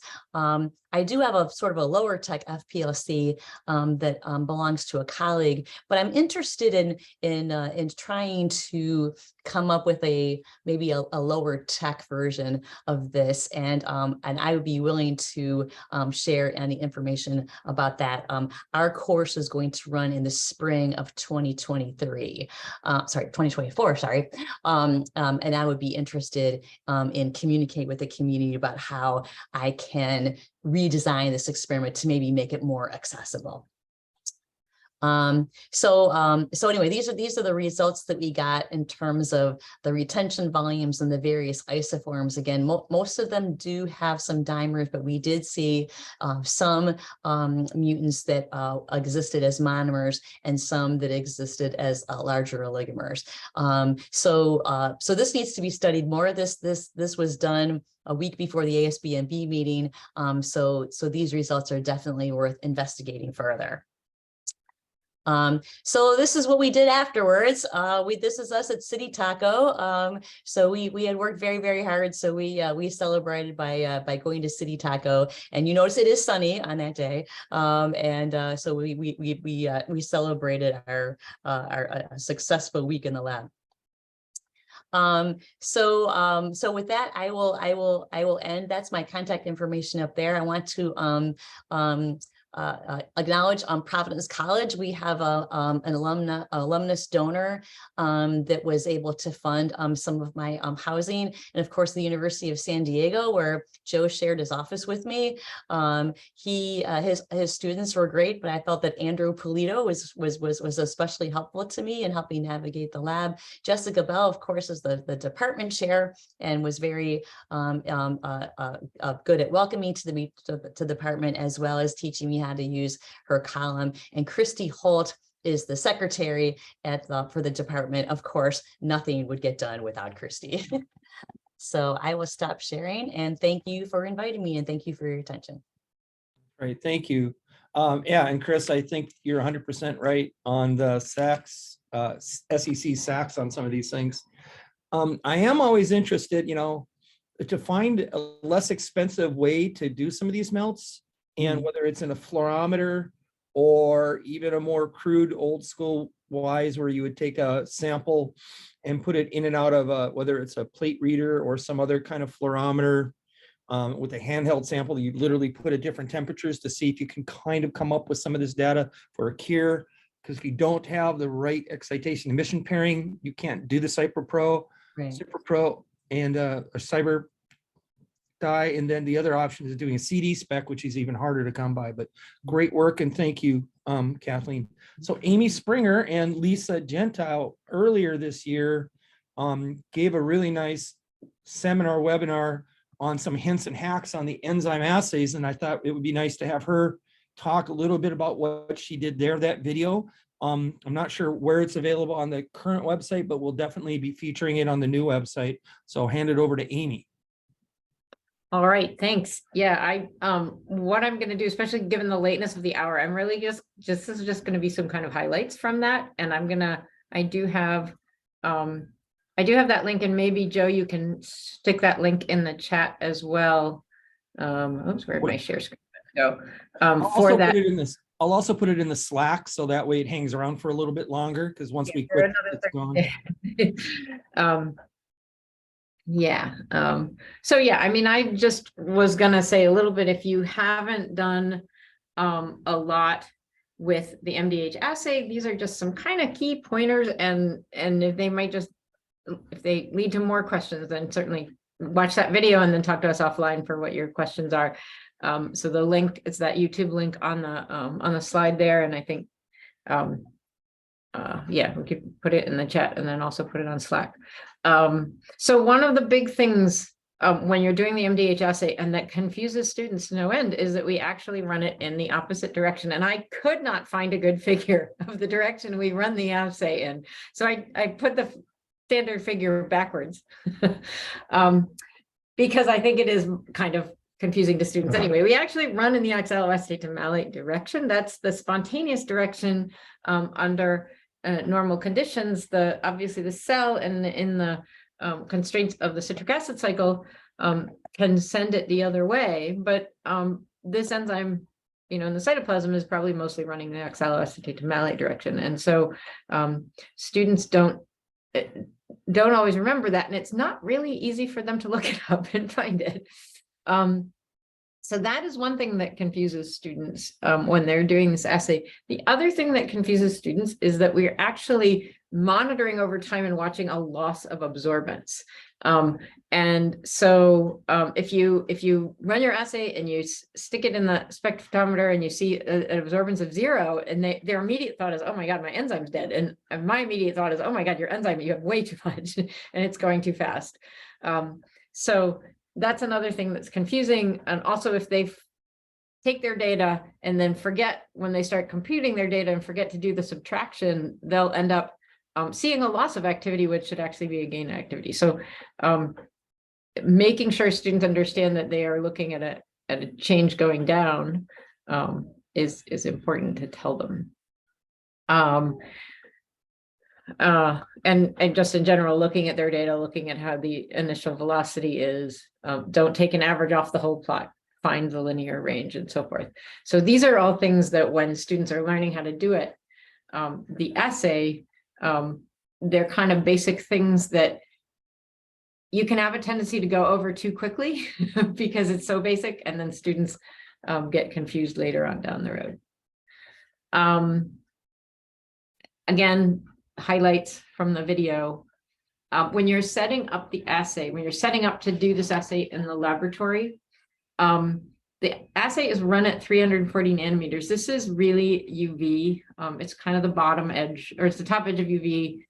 S4: I do have a sort of a lower tech FPLC that belongs to a colleague, but I'm interested in trying to come up with maybe a lower tech version of this, and I would be willing to share any information about that. Our course is going to run in the spring of 2023, sorry, 2024, sorry, and I would be interested in communicate with the community about how I can redesign this experiment to maybe make it more accessible. So anyway, these are the results that we got in terms of the retention volumes and the various isoforms. Again, most of them do have some dimers, but we did see some mutants that existed as monomers and some that existed as larger oligomers. So this needs to be studied more. This was done a week before the ASBMB meeting. So these results are definitely worth investigating further. So this is what we did afterwards. This is us at City Taco. So we had worked very, very hard. So we celebrated by going to City Taco, and you notice it is sunny on that day. So we celebrated our successful week in the lab. So with that, I will end. That's my contact information up there. I want to acknowledge Providence College. We have an alumnus donor that was able to fund some of my housing, and of course the University of San Diego, where Joe shared his office with me. His students were great, but I felt that Andrew Polito was especially helpful to me in helping navigate the lab. Jessica Bell, of course, is the department chair and was very good at welcoming to the department, as well as teaching me how to use her column. And Christy Holt is the secretary for the department. Of course, nothing would get done without Christy. So I will stop sharing, and thank you for inviting me, and thank you for your attention.
S2: Great, thank you. Yeah, and Chris, I think you're 100% right on the SACs, SEC SACs on some of these things. I am always interested, to find a less expensive way to do some of these melts, and whether it's in a fluorometer or even a more crude old school wise, where you would take a sample and put it in and out of whether it's a plate reader or some other kind of fluorometer with a handheld sample. You literally put at different temperatures to see if you can kind of come up with some of this data for a cure. Because if you don't have the right excitation emission pairing, you can't do the CyberPro, CyberPro, and a Cyber dye. And then the other option is doing a CD spec, which is even harder to come by. But great work, and thank you, Kathleen. So Amy Springer and Lisa Gentile earlier this year gave a really nice seminar webinar on some hints and hacks on the enzyme assays, and I thought it would be nice to have her talk a little bit about what she did there. That video, I'm not sure where it's available on the current website, but we'll definitely be featuring it on the new website. So I'll hand it over to Amy.
S5: All right, thanks. Yeah, what I'm going to do, especially given the lateness of the hour, I'm really this is just going to be some kind of highlights from that, and I do have that link, and maybe Joe, you can stick that link in the chat as well. Oops, where'd my share screen go? For that,
S2: I'll also put it in the Slack, so that way it hangs around for a little bit longer, because once we quit, it's gone.
S5: Yeah. So yeah, I mean, I just was gonna say a little bit, if you haven't done a lot with the MDH assay, these are just some kind of key pointers, and if they might just, if they lead to more questions, then certainly watch that video and then talk to us offline for what your questions are. So the link is that YouTube link on the slide there, and I think yeah, we could put it in the chat and then also put it on Slack. So one of the big things when you're doing the MDH assay, and that confuses students to no end, is that we actually run it in the opposite direction. And I could not find a good figure of the direction we run the assay in. So I put the standard figure backwards because I think it is kind of confusing to students anyway. We actually run in the oxaloacetate to malate direction. That's the spontaneous direction under normal conditions. Obviously the cell and in the constraints of the citric acid cycle can send it the other way, but this enzyme, in the cytoplasm is probably mostly running the oxaloacetate to malate direction, and so students don't always remember that, and it's not really easy for them to look it up and find it. So that is one thing that confuses students when they're doing this assay. The other thing that confuses students is that we're actually monitoring over time and watching a loss of absorbance. And so if you run your assay and you stick it in the spectrophotometer and you see an absorbance of 0, and their immediate thought is, oh my God, my enzyme's dead. And my immediate thought is, oh my God, your enzyme, you have way too much and it's going too fast. So that's another thing that's confusing. And also, if they take their data and then forget, when they start computing their data and forget to do the subtraction, they'll end up seeing a loss of activity, which should actually be a gain of activity. So making sure students understand that they are looking at a change going down is important to tell them. And just in general, looking at their data, looking at how the initial velocity is, don't take an average off the whole plot, find the linear range and so forth. So these are all things that when students are learning how to do it, the assay, they're kind of basic things that you can have a tendency to go over too quickly because it's so basic, and then students get confused later on down the road. Again, highlights from the video. When you're setting up the assay, when you're setting up to do this assay in the laboratory, the assay is run at 340 nanometers. This is really UV. It's kind of the bottom edge, or it's the top edge of UV.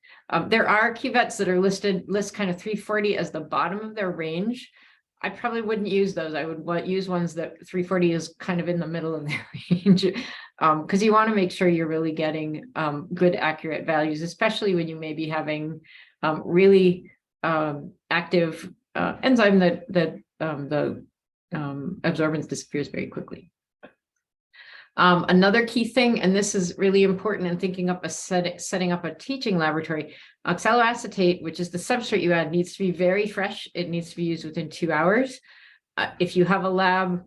S5: There are cuvettes that are list kind of 340 as the bottom of their range. I probably wouldn't use those. I would use ones that 340 is kind of in the middle of their range, because you want to make sure you're really getting good, accurate values, especially when you may be having really active enzyme that the absorbance disappears very quickly. Another key thing, and this is really important in thinking up setting up a teaching laboratory, oxaloacetate, which is the substrate you add, needs to be very fresh. It needs to be used within 2 hours. If you have a lab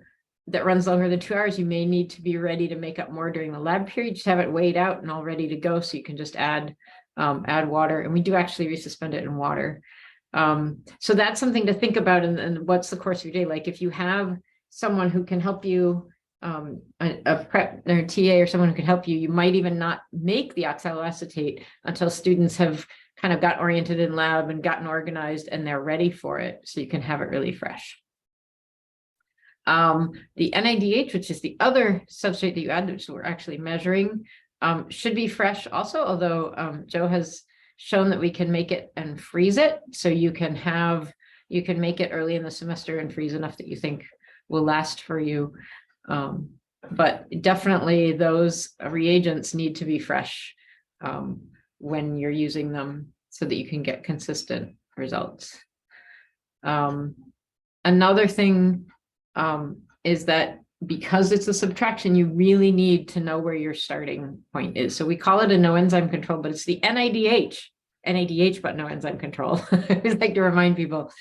S5: that runs longer than 2 hours, you may need to be ready to make up more during the lab period. Just have it weighed out and all ready to go, so you can just add water. And we do actually resuspend it in water. So that's something to think about. And what's the course of your day like? If you have someone who can help you, a prep or a TA or someone who can help you, you might even not make the oxaloacetate until students have kind of got oriented in lab and gotten organized and they're ready for it, so you can have it really fresh. The NADH, which is the other substrate that you add, which we're actually measuring, should be fresh also, although Joe has shown that we can make it and freeze it. So you can make it early in the semester and freeze enough that you think will last for you. But definitely those reagents need to be fresh when you're using them, so that you can get consistent results. Another thing is that because it's a subtraction, you really need to know where your starting point is. So we call it a no enzyme control, but it's the NADH, but no enzyme control. I always like to remind people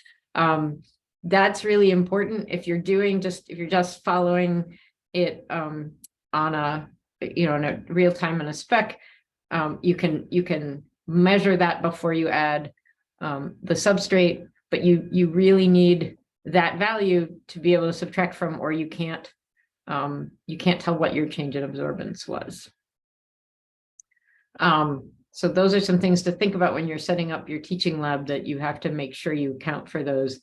S5: that's really important. If you're just following it on a in a real time in a spec, you can measure that before you add the substrate, but you really need that value to be able to subtract from, or you can't tell what your change in absorbance was. So those are some things to think about when you're setting up your teaching lab, that you have to make sure you account for those.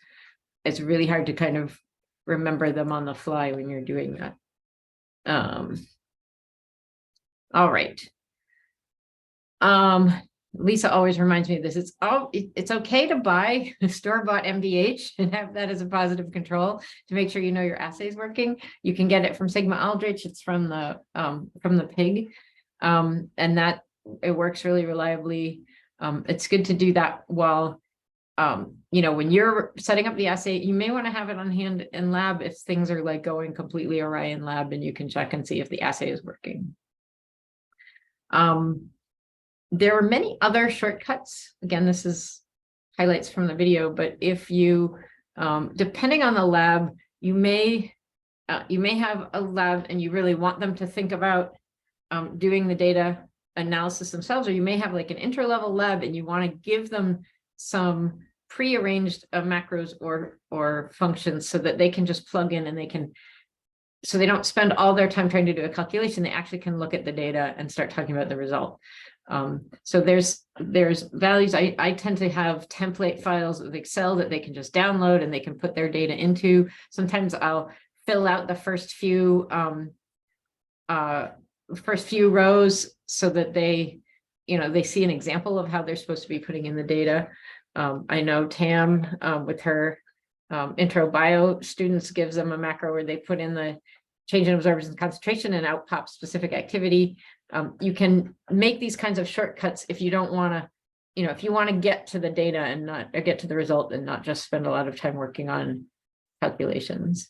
S5: It's really hard to kind of remember them on the fly when you're doing that. All right. Lisa always reminds me of this. It's okay to buy store-bought MDH and have that as a positive control to make sure you know your assay is working. You can get it from Sigma Aldrich. It's from the pig, and that it works really reliably. It's good to do that while when you're setting up the assay. You may want to have it on hand in lab if things are like going completely awry in lab, and you can check and see if the assay is working. There are many other shortcuts. Again, this is highlights from the video, but if you, depending on the lab, you may have a lab and you really want them to think about doing the data analysis themselves, or you may have like an inter-level lab and you want to give them some pre-arranged macros or functions so that they can just plug in, and so they don't spend all their time trying to do a calculation. They actually can look at the data and start talking about the result. So there's values. I tend to have template files with Excel that they can just download and they can put their data into. Sometimes I'll fill out the first few rows so that they see an example of how they're supposed to be putting in the data. I know Tam with her intro bio students gives them a macro where they put in the change in absorbance and concentration, and out pops specific activity. You can make these kinds of shortcuts if you don't want to, if you want to get to the data and get to the result and not just spend a lot of time working on calculations.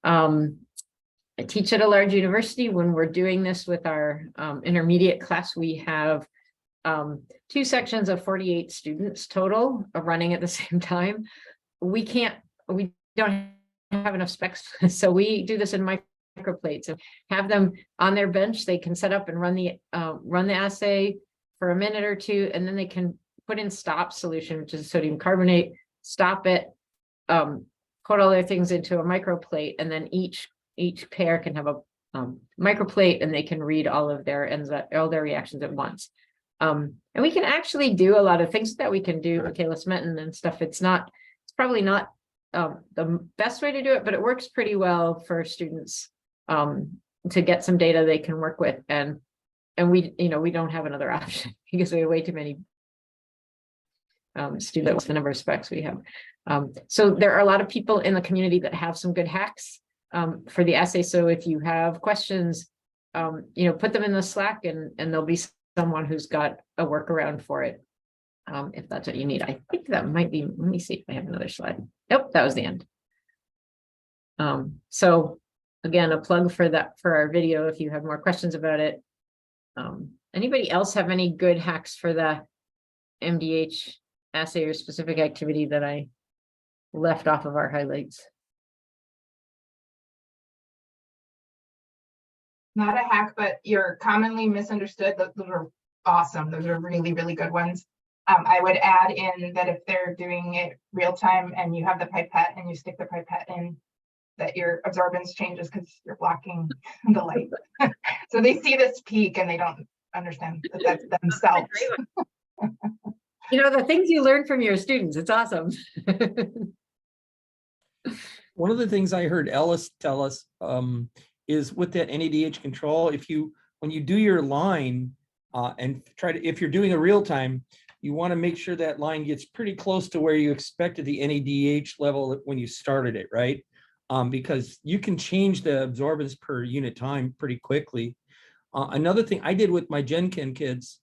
S5: I teach at a large university. When we're doing this with our intermediate class, we have 2 sections of 48 students total running at the same time. We don't have enough specs, so we do this in microplates and have them on their bench. They can set up and run the assay for a minute or two, and then they can put in stop solution, which is sodium carbonate, stop it, put all their things into a microplate, and then each pair can have a microplate, and they can read all of their reactions at once. And we can actually do a lot of things that we can do with Lasmetin and stuff. It's probably not the best way to do it, but it works pretty well for students to get some data they can work with. And we don't have another option because we have way too many students with the number of specs we have. So there are a lot of people in the community that have some good hacks for the assay. So if you have questions, put them in the Slack, and there'll be someone who's got a workaround for it. If that's what you need. I think that might be, let me see if I have another slide. Nope, that was the end. So again, a plug for our video if you have more questions about it. Anybody else have any good hacks for the MDH assay or specific activity that I left off of our highlights?
S6: Not a hack, but you're commonly misunderstood. Those are awesome. Those are really, really good ones. I would add in that if they're doing it real time and you have the pipette and you stick the pipette in, that your absorbance changes because you're blocking the light. So they see this peak and they don't understand that that's themselves.
S5: The things you learn from your students, it's awesome.
S2: One of the things I heard Ellis tell us is with that NADH control, when you do your line and if you're doing a real time, you want to make sure that line gets pretty close to where you expected the NADH level when you started it, right? Because you can change the absorbance per unit time pretty quickly. Another thing I did with my Gen Chem kids,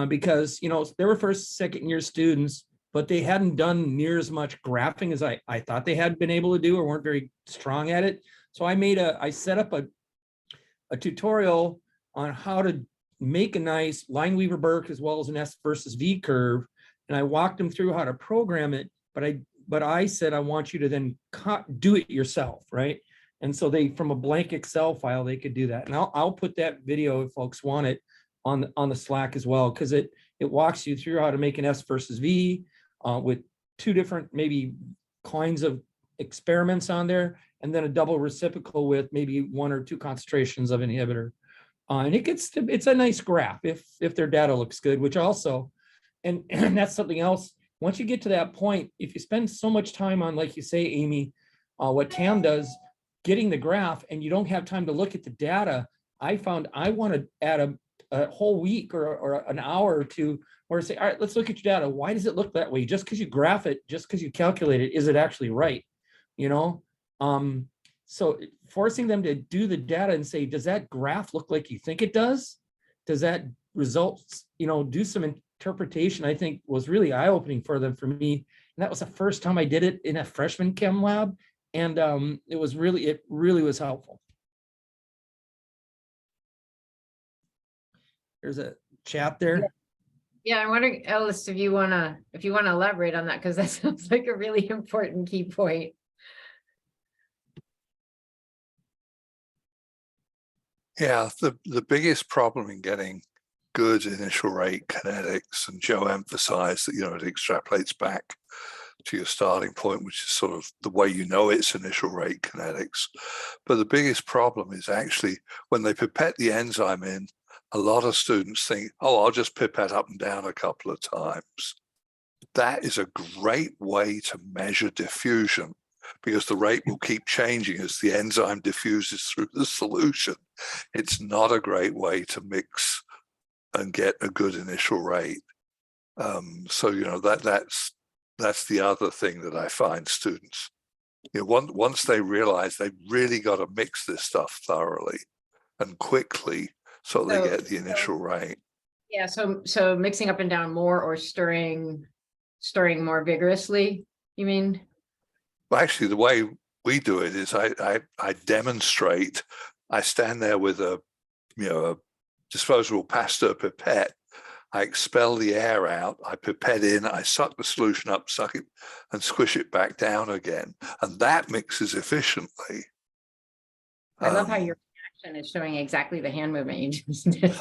S2: because they were first, second year students, but they hadn't done near as much graphing as I thought they had been able to do, or weren't very strong at it. So I set up a tutorial on how to make a nice Lineweaver-Burke as well as an S versus V curve. And I walked them through how to program it, but I said, I want you to then do it yourself, right? And so from a blank Excel file, they could do that. And I'll put that video if folks want it on the Slack as well, because it walks you through how to make an S versus V with two different maybe kinds of experiments on there, and then a double reciprocal with maybe 1 or 2 concentrations of inhibitor. And it's a nice graph if their data looks good, which also, and that's something else. Once you get to that point, if you spend so much time on, like you say, Amy, what Tam does, getting the graph, and you don't have time to look at the data, I found I want to add a whole week or an hour or two where I say, all right, let's look at your data. Why does it look that way? Just because you graph it, just because you calculate it, is it actually right? You know? So forcing them to do the data and say, does that graph look like you think it does? Does that results, do some interpretation, I think was really eye-opening for them, for me. And that was the first time I did it in a freshman chem lab. And it really was helpful. There's a chat there.
S5: Yeah, I'm wondering, Ellis, if you wanna elaborate on that, because that sounds like a really important key point.
S7: Yeah, the biggest problem in getting good initial rate kinetics, and Joe emphasized that, it extrapolates back to your starting point, which is sort of the way it's initial rate kinetics. But the biggest problem is actually when they pipette the enzyme in, a lot of students think, oh, I'll just pipette up and down a couple of times. That is a great way to measure diffusion, because the rate will keep changing as the enzyme diffuses through the solution. It's not a great way to mix and get a good initial rate. So that's the other thing that I find students, once they realize they've really got to mix this stuff thoroughly and quickly, so they get the initial rate.
S5: Yeah, so mixing up and down more, or stirring more vigorously, you mean?
S7: Well, actually, the way we do it is I demonstrate. I stand there with a disposable Pasteur pipette. I expel the air out, I pipette in, I suck the solution up, suck it, and squish it back down again. And that mixes efficiently.
S5: I love how your reaction is showing exactly the hand movement you just did.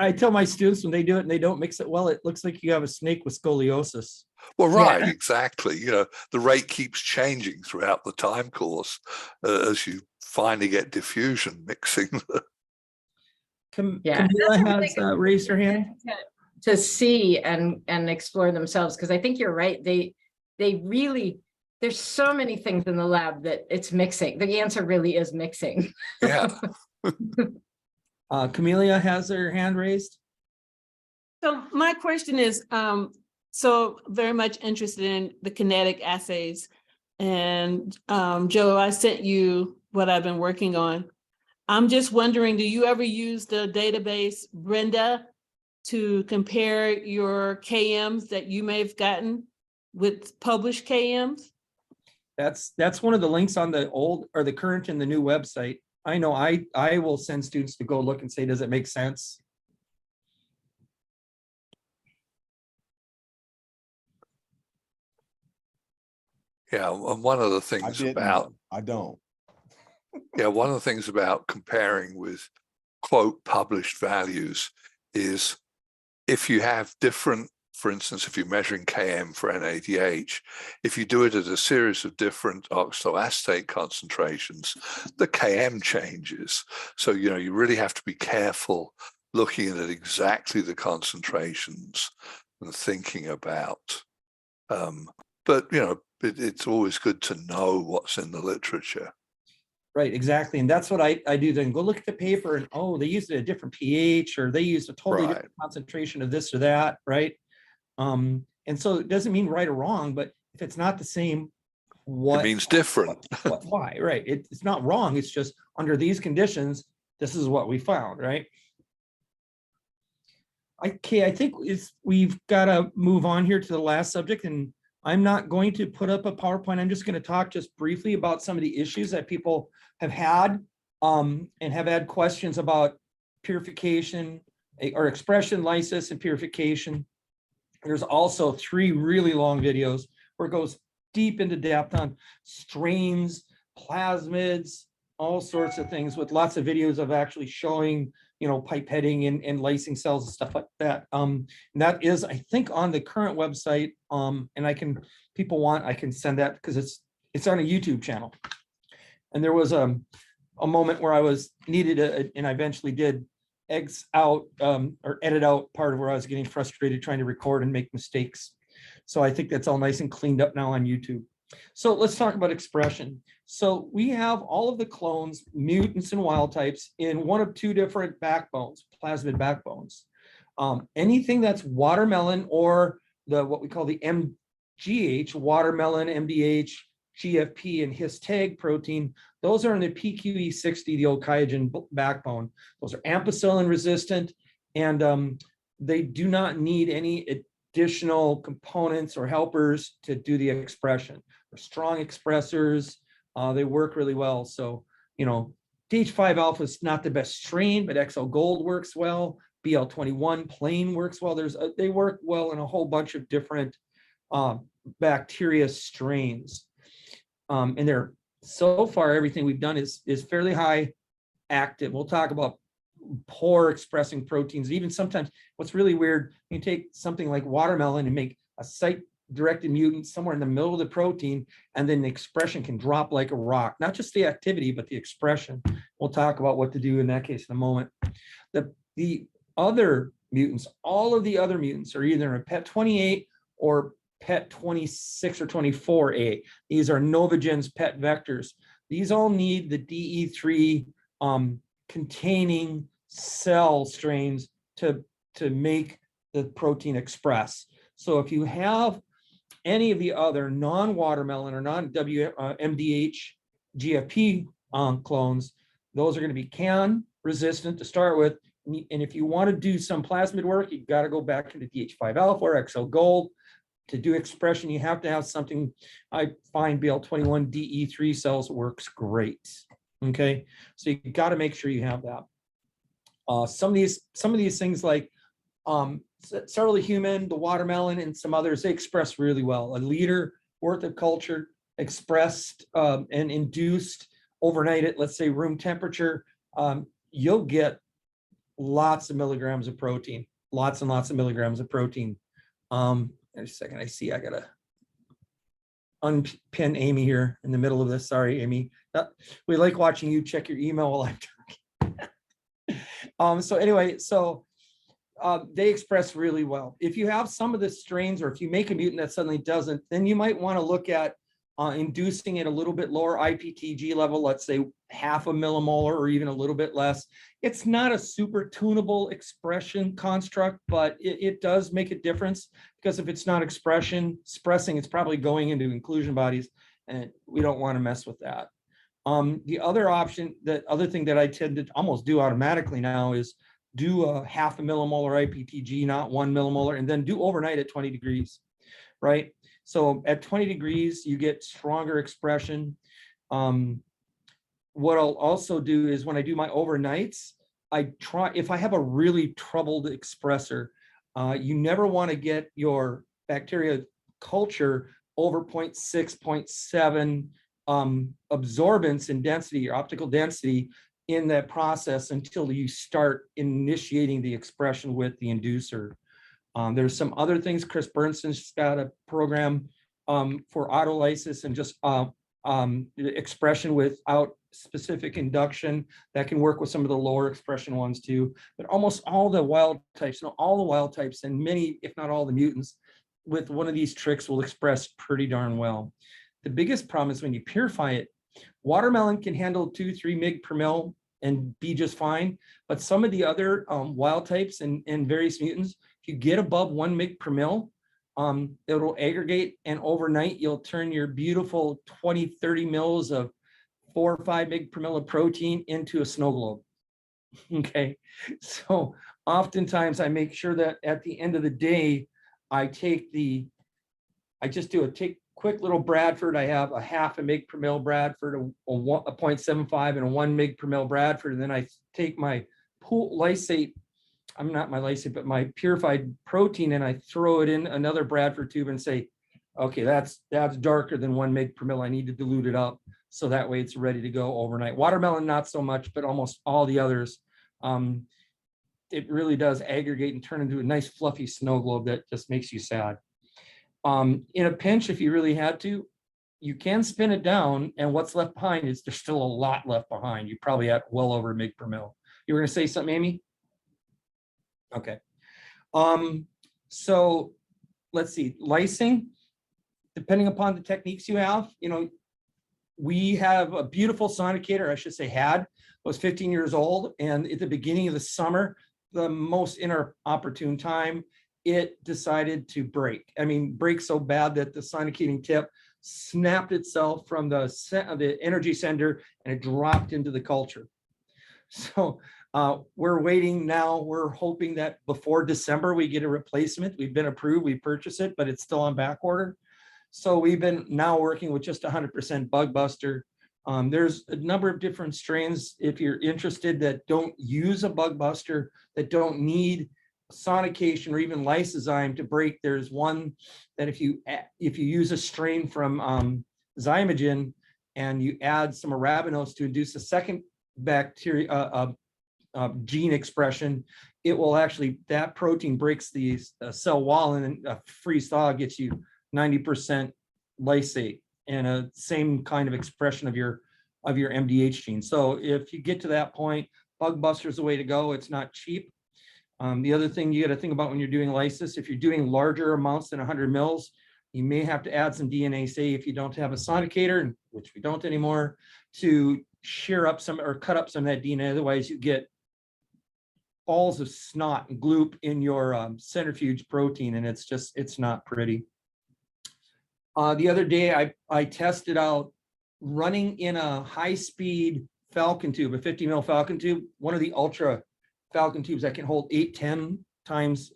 S2: I tell my students when they do it and they don't mix it well, it looks like you have a snake with scoliosis.
S7: Well, right, exactly. The rate keeps changing throughout the time course as you finally get diffusion mixing.
S2: Camila has raised her hand
S5: to see and explore themselves, because I think you're right. They really, there's so many things in the lab that it's mixing. The answer really is mixing.
S7: Yeah.
S2: Camelia has her hand raised.
S8: So my question is, so very much interested in the kinetic assays. And Joe, I sent you what I've been working on. I'm just wondering, do you ever use the database Brenda to compare your KMs that you may have gotten with published KMs?
S2: That's one of the links on the old or the current and the new website. I know I will send students to go look and say, does it make sense?
S7: Yeah, and one of the things
S9: I don't.
S7: Yeah, one of the things about comparing with quote published values is if you have different, for instance, if you're measuring Km for NADH, if you do it at a series of different oxaloacetate concentrations, the Km changes. So, you really have to be careful looking at exactly the concentrations and thinking about. But, it's always good to know what's in the literature.
S2: Right, exactly. And that's what I do then. Go look at the paper and, oh, they used a different pH, or they used a totally different concentration of this or that, right? And so it doesn't mean right or wrong, but if it's not the same, what
S7: it means different.
S2: Why, right? It's not wrong. It's just under these conditions, this is what we found, right? Okay, I think we've got to move on here to the last subject, and I'm not going to put up a PowerPoint. I'm just going to talk just briefly about some of the issues that people have had and have had questions about purification or expression, lysis, and purification. There's also 3 really long videos where it goes deep into depth on strains, plasmids, all sorts of things, with lots of videos of actually showing, pipetting and lysing cells and stuff like that. And that is, I think, on the current website. And I can send that because it's on a YouTube channel. And there was a moment where I was needed and I eventually did X out or edit out part of where I was getting frustrated trying to record and make mistakes. So I think that's all nice and cleaned up now on YouTube. So let's talk about expression. So we have all of the clones, mutants and wild types in one of two different backbones, plasmid backbones. Anything that's watermelon or what we call the MGH, watermelon, MDH, GFP, and his tag protein, those are in the PQE60, the old QIAGEN backbone. Those are ampicillin resistant, and they do not need any additional components or helpers to do the expression. They're strong expressors. They work really well. So, DH5 alpha is not the best strain, but XL Gold works well. BL21 plain works well. They work well in a whole bunch of different bacteria strains. And they're, so far, everything we've done is fairly high active. We'll talk about poor expressing proteins. Even sometimes what's really weird, you take something like watermelon and make a site-directed mutant somewhere in the middle of the protein, and then the expression can drop like a rock. Not just the activity, but the expression. We'll talk about what to do in that case in a moment. The other mutants, all of the other mutants are either a PET28 or PET 26 or 24A. These are Novogen's PET vectors. These all need the DE3 containing cell strains to make the protein express. So if you have any of the other non-watermelon or non-MDH GFP clones, those are going to be CAN resistant to start with. And if you want to do some plasmid work, you've got to go back into DH5 alpha or XL Gold. To do expression, you have to have something. I find BL21 DE3 cells works great. Okay, so you got to make sure you have that. Some of these things like several human, the watermelon, and some others, they express really well. A liter worth of culture expressed and induced overnight at, let's say, room temperature, you'll get lots of milligrams of protein, lots and lots of milligrams of protein. In a second, I see I gotta unpin Amy here in the middle of this. Sorry, Amy. We like watching you check your email while I'm talking. So anyway, they express really well. If you have some of the strains, or if you make a mutant that suddenly doesn't, then you might want to look at inducing it a little bit lower IPTG level, let's say 0.5 millimole or even a little bit less. It's not a super tunable expression construct, but it does make a difference, because if it's not expressing, it's probably going into inclusion bodies, and we don't want to mess with that. The other option, the other thing that I tend to almost do automatically now is do a 0.5 millimolar IPTG, not 1 millimolar, and then do overnight at 20 degrees, right? So at 20 degrees, you get stronger expression. What I'll also do is when I do my overnights, I try, if I have a really troubled expressor, you never want to get your bacteria culture over 0.6, 0.7 absorbance in density or optical density in that process until you start initiating the expression with the inducer. There's some other things. Chris Bernson's got a program for autolysis and just expression without specific induction that can work with some of the lower expression ones too. But almost all the wild types, and many, if not all the mutants, with one of these tricks will express pretty darn well. The biggest problem is when you purify it. Watermelon can handle 2-3 mg per mil and be just fine, but some of the other wild types and various mutants, if you get above 1 mg per mil, it'll aggregate, and overnight you'll turn your beautiful 20-30 mils of 4 or 5 mg per mil of protein into a snow globe. Okay, so oftentimes I make sure that at the end of the day, I just do a quick little Bradford. I have a 0.5 mg per mil Bradford, a 0.75 and a 1 mg per mil Bradford, and then I take my lysate, but my purified protein, and I throw it in another Bradford tube and say, okay, that's darker than 1 mg per mil. I need to dilute it up so that way it's ready to go overnight. Watermelon, not so much, but almost all the others. it really does aggregate and turn into a nice fluffy snow globe that just makes you sad. In a pinch, if you really had to, you can spin it down, and what's left behind is there's still a lot left behind. You probably at well over mig per mil. You were going to say something, Amy? Okay. So let's see, lysing, depending upon the techniques you have, you know, we have a beautiful sonicator, I should say had, was 15 years old. And at the beginning of the summer, the most inopportune time, it decided to break. I mean, break so bad that the sonicating tip snapped itself from the energy sender and it dropped into the culture. So we're waiting now. We're hoping that before December we get a replacement. We've been approved, we purchased it, but it's still on back order. So we've been now working with just 100% bug buster. There's a number of different strains, if you're interested, that don't use a bug buster, that don't need sonication or even lysozyme to break. There's one that if you use a strain from Zymogen and you add some arabinose to induce a second bacteria gene expression, it will actually, that protein breaks the cell wall, and a freeze thaw gets you 90% lysate and a same kind of expression of your MDH gene. So if you get to that point, bug buster is the way to go. It's not cheap. The other thing you got to think about when you're doing lysis, if you're doing larger amounts than 100 mils, you may have to add some DNA, say if you don't have a sonicator, which we don't anymore, to shear up some or cut up some of that DNA. Otherwise you get balls of snot and gloop in your centrifuge protein, and it's not pretty. The other day I tested out running in a high-speed Falcon tube, a 50 mil Falcon tube, one of the ultra Falcon tubes that can hold 8-10 times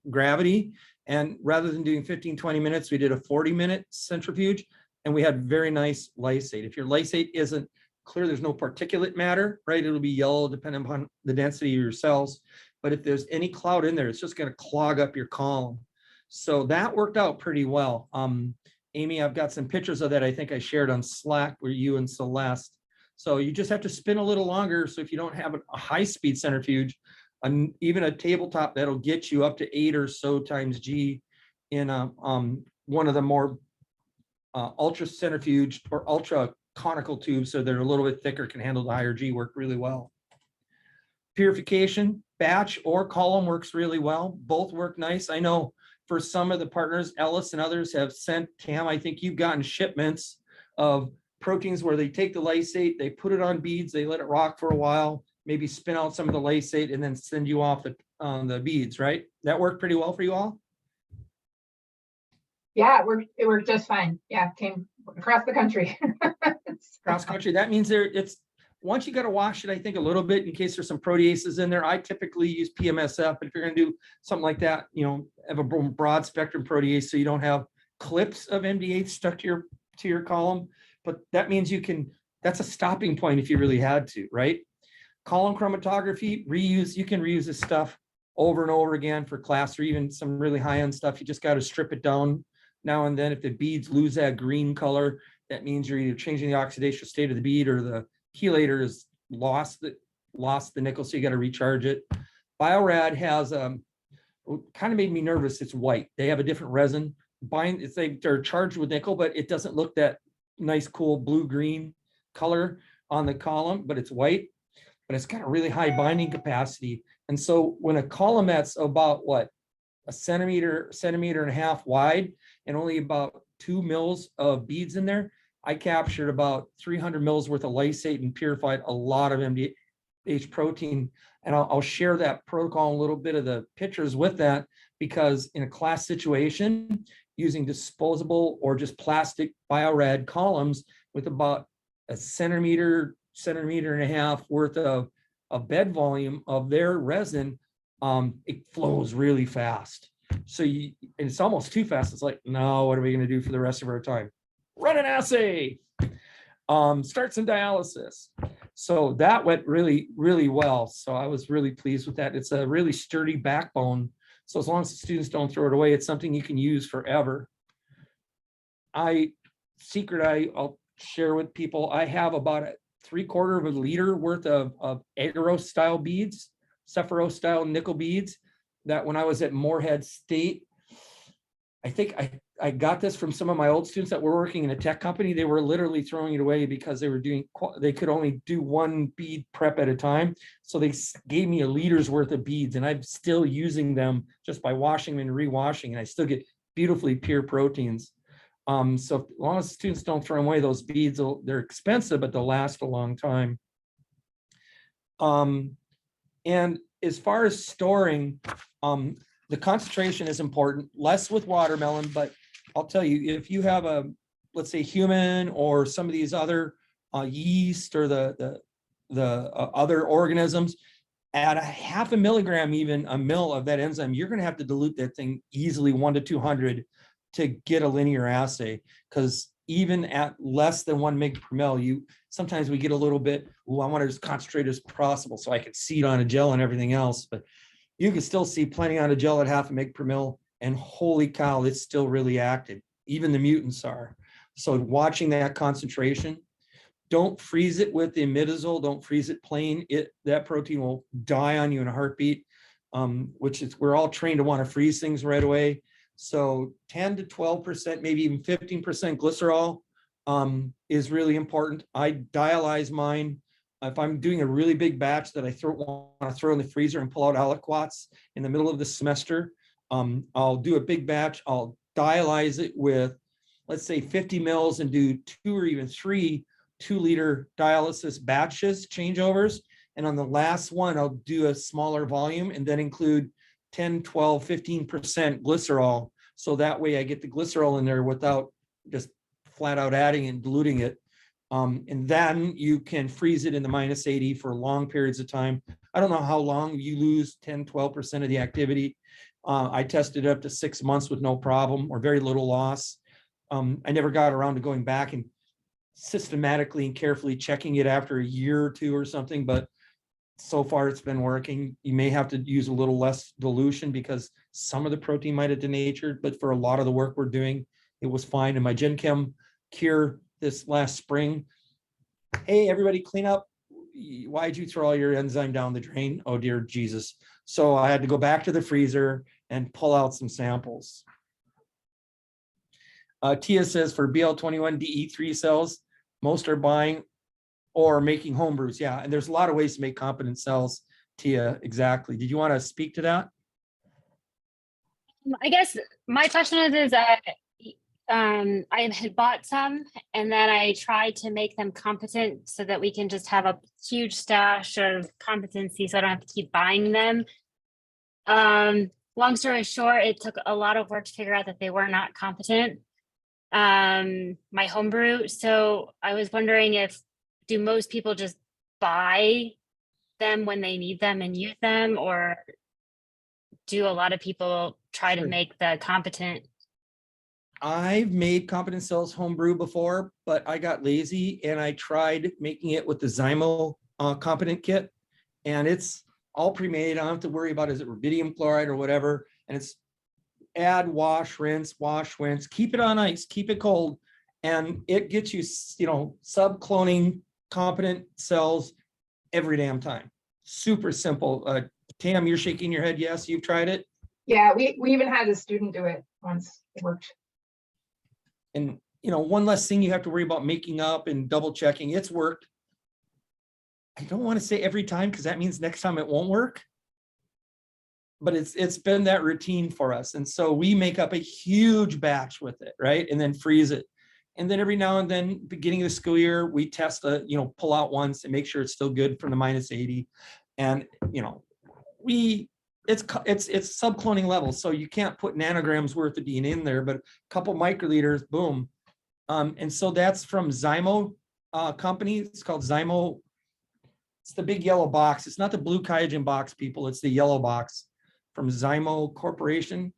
S2: gravity. And rather than doing 15-20 minutes, we did a 40-minute centrifuge, and we had very nice lysate. If your lysate isn't clear, there's no particulate matter, right? It'll be yellow depending upon the density of your cells. But if there's any cloud in there, it's just going to clog up your column. So that worked out pretty well. Amy, I've got some pictures of that I think I shared on Slack with you and Celeste. So you just have to spin a little longer. So if you don't have a high-speed centrifuge, even a tabletop, that'll get you up to 8 or so times G in one of the more ultra centrifuge or ultra conical tubes, so they're a little bit thicker, can handle the higher G, work really well. Purification, batch or column works really well. Both work nice. I know for some of the partners, Ellis and others have sent, Tam, I think you've gotten shipments of proteins where they take the lysate, they put it on beads, they let it rock for a while, maybe spin out some of the lysate and then send you off the beads, right? That worked pretty well for you all?
S6: Yeah, it worked just fine. Yeah, came across the country.
S2: Cross country, that means it's once you got to wash it, I think a little bit in case there's some proteases in there. I typically use PMSF, but if you're going to do something like that, you know, have a broad spectrum protease so you don't have clips of MDH stuck to your column. But that means that's a stopping point if you really had to, right? Column chromatography, you can reuse this stuff over and over again for class or even some really high-end stuff. You just got to strip it down now and then. If the beads lose that green color, that means you're either changing the oxidation state of the bead or the chelator has lost the nickel, so you got to recharge it. Biorad has kind of made me nervous. It's white. They have a different resin. They're charged with nickel, but it doesn't look that nice, cool blue-green color on the column, but it's white. But it's got a really high binding capacity. And so when a column that's about what, a centimeter and a half wide and only about 2 mils of beads in there, I captured about 300 mils worth of lysate and purified a lot of MDH protein. And I'll share that protocol, a little bit of the pictures with that, because in a class situation, using disposable or just plastic Biorad columns with about a centimeter and a half worth of bed volume of their resin, it flows really fast. So and it's almost too fast. It's like, no, what are we going to do for the rest of our time? Run an assay, start some dialysis. So that went really, really well. So I was really pleased with that. It's a really sturdy backbone. So as long as the students don't throw it away, it's something you can use forever. I'll share with people, I have about a 3/4 of a liter worth of Aero style beads. Cephiro style nickel beads that when I was at Morehead State, I think I got this from some of my old students that were working in a tech company. They were literally throwing it away because they could only do one bead prep at a time. So they gave me a liter's worth of beads, and I'm still using them just by washing them and rewashing, and I still get beautifully pure proteins. So as long as students don't throw away those beads, they're expensive, but they'll last a long time. And as far as storing, the concentration is important, less with watermelon, but I'll tell you, if you have let's say human or some of these other yeast or the other organisms, at a 0.5 milligram, even a mil of that enzyme, you're going to have to dilute that thing easily 1 to 200 to get a linear assay. Because even at less than 1 mg per mil, sometimes we get a little bit, I want to as concentrate as possible so I can see it on a gel and everything else. But you can still see plenty on a gel at 0.5 mg per mil, and holy cow, it's still really active. Even the mutants are. So watching that concentration, don't freeze it with the imidazole, don't freeze it plain. That protein will die on you in a heartbeat, which is, we're all trained to want to freeze things right away. So 10 to 12%, maybe even 15% glycerol is really important. I dialyze mine. If I'm doing a really big batch that I want to throw in the freezer and pull out aliquots in the middle of the semester, I'll do a big batch. I'll dialyze it with, let's say 50 mils and do 2 or even 3 2-liter dialysis batches, changeovers. And on the last one, I'll do a smaller volume and then include 10, 12, 15% glycerol. So that way I get the glycerol in there without just flat out adding and diluting it. And then you can freeze it in the -80 for long periods of time. I don't know how long you lose 10, 12% of the activity. I tested it up to 6 months with no problem or very little loss. I never got around to going back and systematically and carefully checking it after a year or two or something, but so far it's been working. You may have to use a little less dilution because some of the protein might have denatured, but for a lot of the work we're doing, it was fine. And my Gen Chem cure this last spring, hey, everybody clean up. Why'd you throw all your enzyme down the drain? Oh, dear Jesus. So I had to go back to the freezer and pull out some samples. Tia says for BL21DE3 cells, most are buying or making home brews. Yeah, and there's a lot of ways to make competent cells, Tia, exactly. Did you want to speak to that?
S9: I guess my question is I had bought some and then I tried to make them competent so that we can just have a huge stash of competency so I don't have to keep buying them. Long story short, it took a lot of work to figure out that they were not competent, my homebrew. So I was wondering do most people just buy them when they need them and use them, or do a lot of people try to make the competent?
S2: I've made competent cells homebrew before, but I got lazy and I tried making it with the Zymo competent kit, and it's all pre-made. I don't have to worry about is it rubidium chloride or whatever, and it's add, wash, rinse, keep it on ice, keep it cold, and it gets you, sub-cloning competent cells every damn time. Super simple. Tam, you're shaking your head. Yes, you've tried it.
S6: Yeah, we even had a student do it once. It worked.
S2: And one less thing you have to worry about making up and double checking. It's worked. I don't want to say every time because that means next time it won't work. But it's been that routine for us. And so we make up a huge batch with it, right? And then freeze it. And then every now and then, beginning of the school year, we test pull out once and make sure it's still good from the -80. And it's sub-cloning level, so you can't put nanograms worth of DNA in there, but a couple microliters, boom. And so that's from Zymo company. It's called Zymo. It's the big yellow box. It's not the blue Kyogen box, people. It's the yellow box from Zymo Corporation.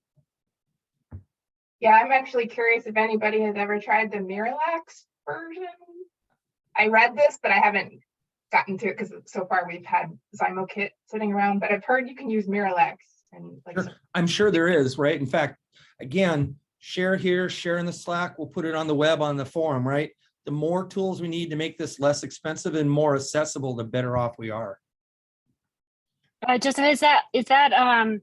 S6: Yeah, I'm actually curious if anybody has ever tried the Miralax version. I read this, but I haven't gotten to it because so far we've had Zymo kit sitting around, but I've heard you can use Miralax. And
S2: Sure. I'm sure there is, right? In fact, again, share here, share in the Slack. We'll put it on the web, on the forum, right? The more tools we need to make this less expensive and more accessible, the better off we are.
S9: Joseph, is that the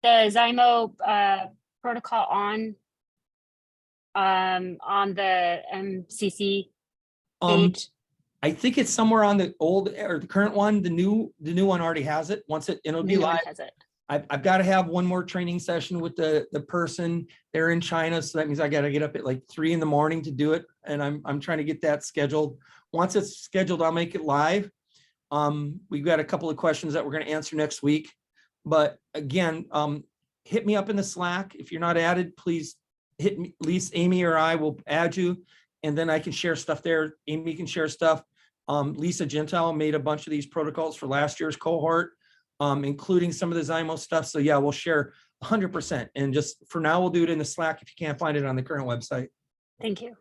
S9: Zymo protocol on the MCC page?
S2: I think it's somewhere on the old or the current one. The new one already has it. Once it'll be
S9: New one
S2: live.
S9: has it.
S2: I've got to have one more training session with the person. They're in China, so that means I got to get up at like 3 a.m. to do it, and I'm trying to get that scheduled. Once it's scheduled, I'll make it live. We've got a couple of questions that we're going to answer next week, but again, hit me up in the Slack. If you're not added, please hit me. Lisa, Amy, or I will add you, and then I can share stuff there. Amy can share stuff. Lisa Gentile made a bunch of these protocols for last year's cohort, including some of the Zymo stuff. So yeah, we'll share 100%. And just for now, we'll do it in the Slack if you can't find it on the current website.
S9: Thank you.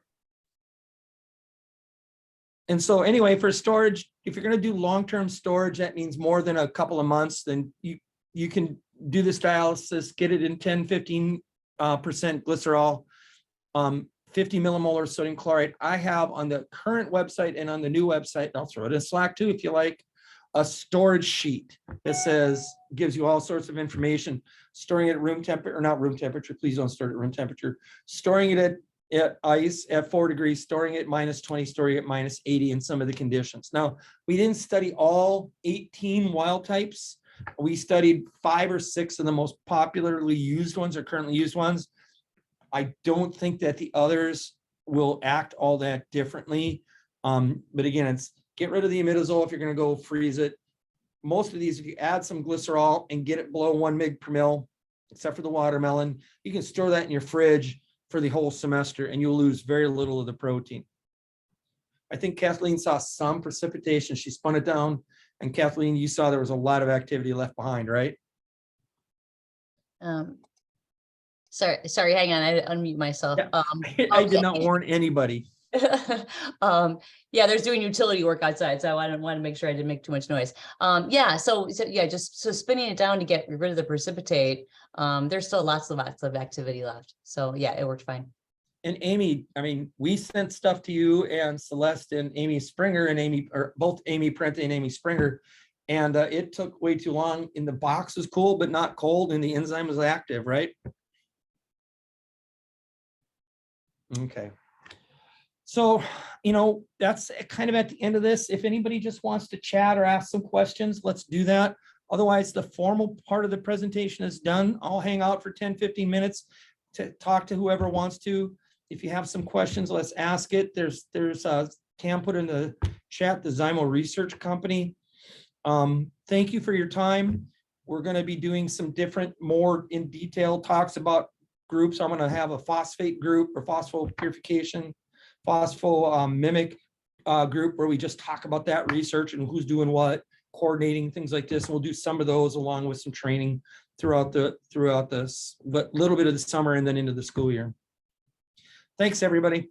S2: And so anyway, for storage, if you're going to do long-term storage, that means more than a couple of months, then you can do this dialysis, get it in 10-15% glycerol, 50 millimolar sodium chloride. I have on the current website and on the new website, I'll throw it in Slack too if you like, a storage sheet that gives you all sorts of information, storing it at room temperature, or not room temperature, please don't store it at room temperature, storing it at ice at 4 degrees, storing it at -20, storing it at -80 in some of the conditions. Now, we didn't study all 18 wild types. We studied 5 or 6 of the most popularly used ones or currently used ones. I don't think that the others will act all that differently. But again, it's get rid of the imidazole if you're going to go freeze it. Most of these, if you add some glycerol and get it below 1 mg per mil, except for the watermelon, you can store that in your fridge for the whole semester and you'll lose very little of the protein. I think Kathleen saw some precipitation. She spun it down. And Kathleen, you saw there was a lot of activity left behind, right?
S4: Sorry, hang on, I had to unmute myself.
S2: Yeah. I did not warn anybody.
S4: Yeah, there's doing utility work outside, so I want to make sure I didn't make too much noise. Yeah, so yeah, just spinning it down to get rid of the precipitate. There's still lots of activity left. So yeah, it worked fine.
S2: And Amy, I mean, we sent stuff to you and Celeste and Amy Springer and Amy, or both Amy Prente and Amy Springer, and it took way too long. In the box was cool, but not cold, and the enzyme was active, right? Okay. So, that's kind of at the end of this. If anybody just wants to chat or ask some questions, let's do that. Otherwise, the formal part of the presentation is done. I'll hang out for 10-15 minutes to talk to whoever wants to. If you have some questions, let's ask it. There's Cam put in the chat, the Zymo Research Company. Thank you for your time. We're going to be doing some different, more in detail talks about groups. I'm going to have a phosphate group or phosphopurification, mimic group where we just talk about that research and who's doing what, coordinating things like this. And we'll do some of those along with some training throughout this little bit of the summer and then into the school year. Thanks, everybody.